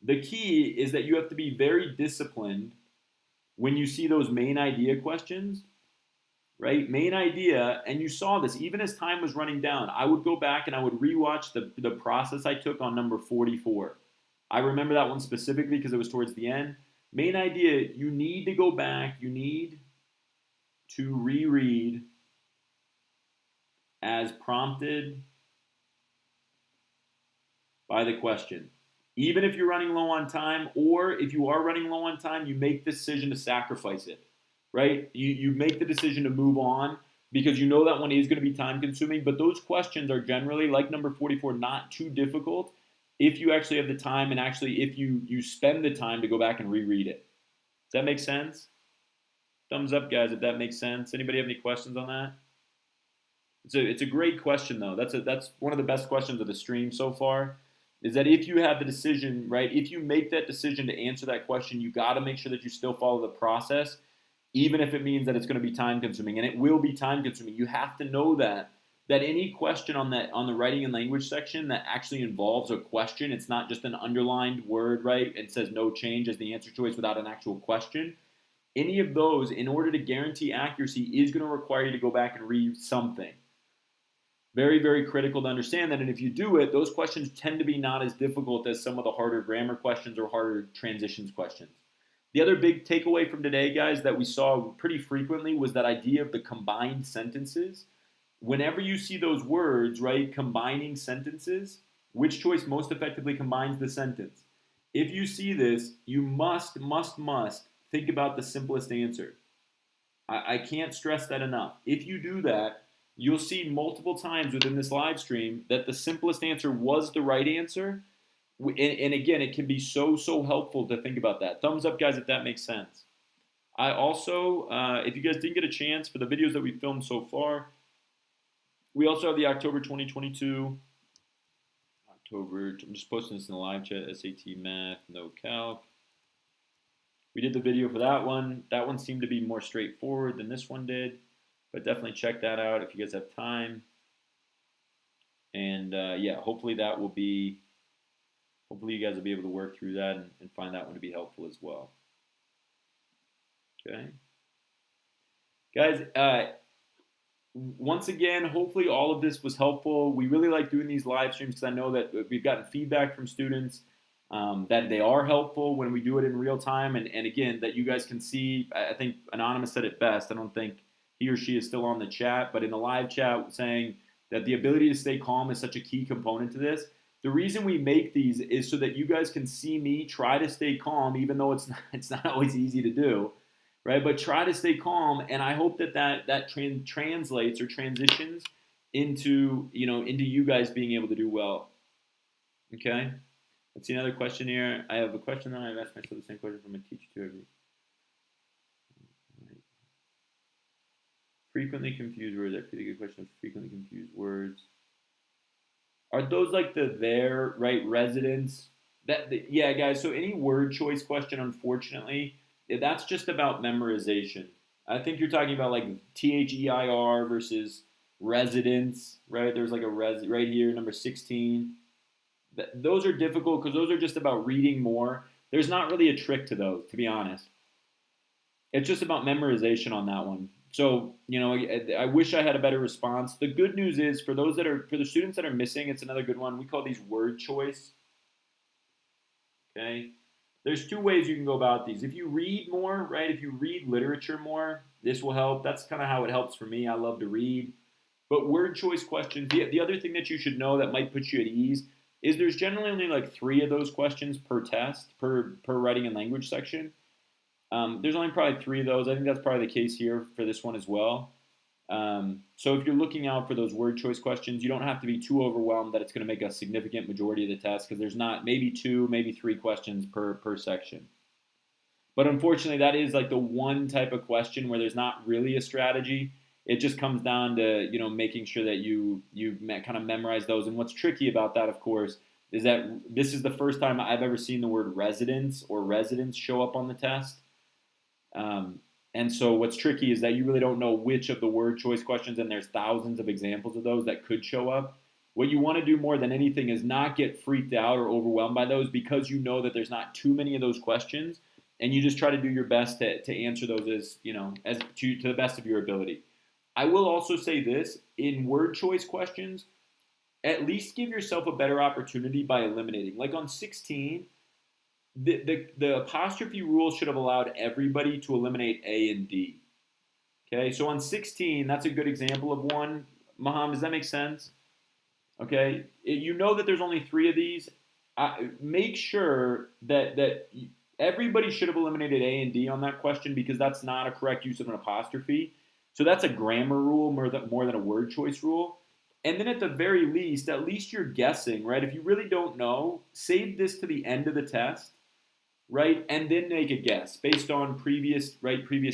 The key is that you have to be very disciplined when you see those main idea questions, right? Main idea, and you saw this, even as time was running down, I would go back and I would rewatch the process I took on number 44. I remember that one specifically because it was towards the end. Main idea, you need to go back, you need to reread as prompted by the question. Even if you're running low on time, or if you are running low on time, you make the decision to sacrifice it, right? You make the decision to move on because you know that one is going to be time consuming, but those questions are generally, like number 44, not too difficult if you actually have the time and actually if you spend the time to go back and reread it. Does that make sense? Thumbs up, guys, if that makes sense. Anybody have any questions on that? It's a great question, though. That's one of the best questions of the stream so far. Is that if you have the decision, right, if you make that decision to answer that question, you got to make sure that you still follow the process, even if it means that it's going to be time consuming, and it will be time consuming. You have to know that any question on the writing and language section that actually involves a question, it's not just an underlined word, right, and says no change as the answer choice without an actual question. Any of those, in order to guarantee accuracy, is going to require you to go back and read something. Very, very critical to understand that, and if you do it, those questions tend to be not as difficult as some of the harder grammar questions or harder transitions questions. The other big takeaway from today, guys, that we saw pretty frequently was that idea of the combined sentences. Whenever you see those words, right, combining sentences, which choice most effectively combines the sentence? If you see this, you must think about the simplest answer. I can't stress that enough. If you do that, you'll see multiple times within this live stream that the simplest answer was the right answer, And again, it can be so helpful to think about that. Thumbs up, guys, if that makes sense. I also, if you guys didn't get a chance for the videos that we filmed so far, we also have the October 2022. I'm just posting this in the live chat. SAT Math, no calc. We did the video for that one. That one seemed to be more straightforward than this one did, but definitely check that out if you guys have time. And yeah, hopefully that will be. Hopefully you guys will be able to work through that and find that one to be helpful as well. Okay, guys. Once again, hopefully all of this was helpful. We really like doing these live streams because I know that we've gotten feedback from students that they are helpful when we do it in real time. And again, that you guys can see, I think Anonymous said it best. I don't think he or she is still on the chat, but in the live chat saying that the ability to stay calm is such a key component to this. The reason we make these is so that you guys can see me try to stay calm, even though it's not always easy to do. Right, but try to stay calm, and I hope that translates or transitions into you guys being able to do well. Okay, let's see another question here. I have a question that I've asked myself the same question from a teacher too. Frequently confused words. That's a pretty good question. Of frequently confused words. Are those like the right residents? Yeah, guys. So any word choice question, unfortunately, that's just about memorization. I think you're talking about like THEIR versus residence, right? There's like a right here, number 16. Those are difficult because those are just about reading more. There's not really a trick to those, to be honest. It's just about memorization on that one. So, I wish I had a better response. The good news is for the students that are missing, it's another good one. We call these word choice. Okay. There's two ways you can go about these. If you read more, right? If you read literature more, this will help. That's kind of how it helps for me. I love to read. But word choice questions, the other thing that you should know that might put you at ease is there's generally only like 3 of those questions per test, per writing and language section. There's only probably 3 of those. I think that's probably the case here for this one as well. So if you're looking out for those word choice questions, you don't have to be too overwhelmed that it's going to make a significant majority of the test because there's not maybe 2, maybe 3 questions per section. But unfortunately, that is like the one type of question where there's not really a strategy. It just comes down to making sure that you kind of memorize those. And what's tricky about that, of course, is that this is the first time I've ever seen the word residence or residence show up on the test. And so what's tricky is that you really don't know which of the word choice questions, and there's thousands of examples of those that could show up. What you want to do more than anything is not get freaked out or overwhelmed by those because you know that there's not too many of those questions, and you just try to do your best to answer those as to the best of your ability. I will also say this, in word choice questions, at least give yourself a better opportunity by eliminating. Like on 16, the apostrophe rule should have allowed everybody to eliminate A and D. Okay, so on 16, that's a good example of one. Maham, does that make sense? Okay, you know that there's only 3 of these. Make sure that everybody should have eliminated A and D on that question because that's not a correct use of an apostrophe. So that's a grammar rule more than a word choice rule. And then at the very least, at least you're guessing, right? If you really don't know, save this to the end of the test, right? And then make a guess based on previous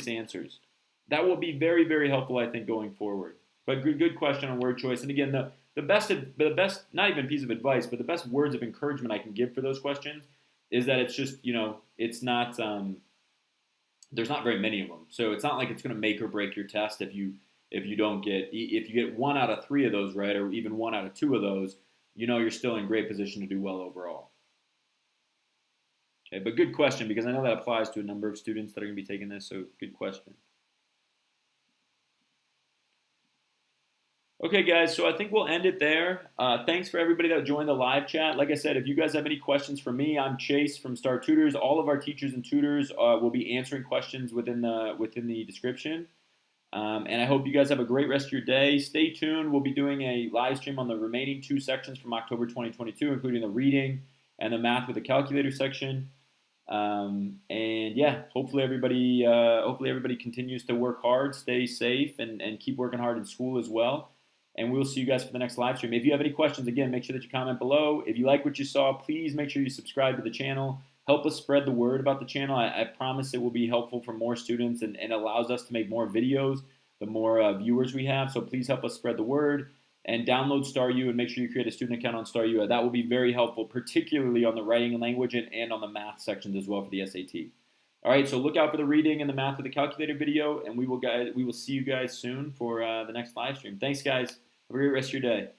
answers. That will be very, very helpful, I think, going forward. But good question on word choice. And again, the best, not even piece of advice, but the best words of encouragement I can give for those questions is that it's just, it's not, there's not very many of them. So it's not like it's going to make or break your test if you get 1 out of 3 of those right, or even 1 out of 2 of those, you're still in great position to do well overall. Okay, but good question because I know that applies to a number of students that are going to be taking this, so good question. Okay, guys, so I think we'll end it there. Thanks for everybody that joined the live chat. Like I said, if you guys have any questions for me, I'm Chase from Star Tutors. All of our teachers and tutors will be answering questions within the description. And I hope you guys have a great rest of your day. Stay tuned. We'll be doing a live stream on the remaining 2 sections from October 2022, including the reading and the math with the calculator section. And yeah, hopefully everybody continues to work hard, stay safe, and keep working hard in school as well. and we'll see you guys for the next live stream. If you have any questions, again, make sure that you comment below. If you like what you saw, please make sure you subscribe to the channel. Help us spread the word about the channel. I promise it will be helpful for more students and allows us to make more videos the more viewers we have. So please help us spread the word. And download StarU and make sure you create a student account on StarU. That will be very helpful, particularly on the writing and language and on the math sections as well for the SAT. All right, so look out for the reading and the math with the calculator video, and we will see you guys soon for the next live stream. Thanks, guys. Have a great rest of your day.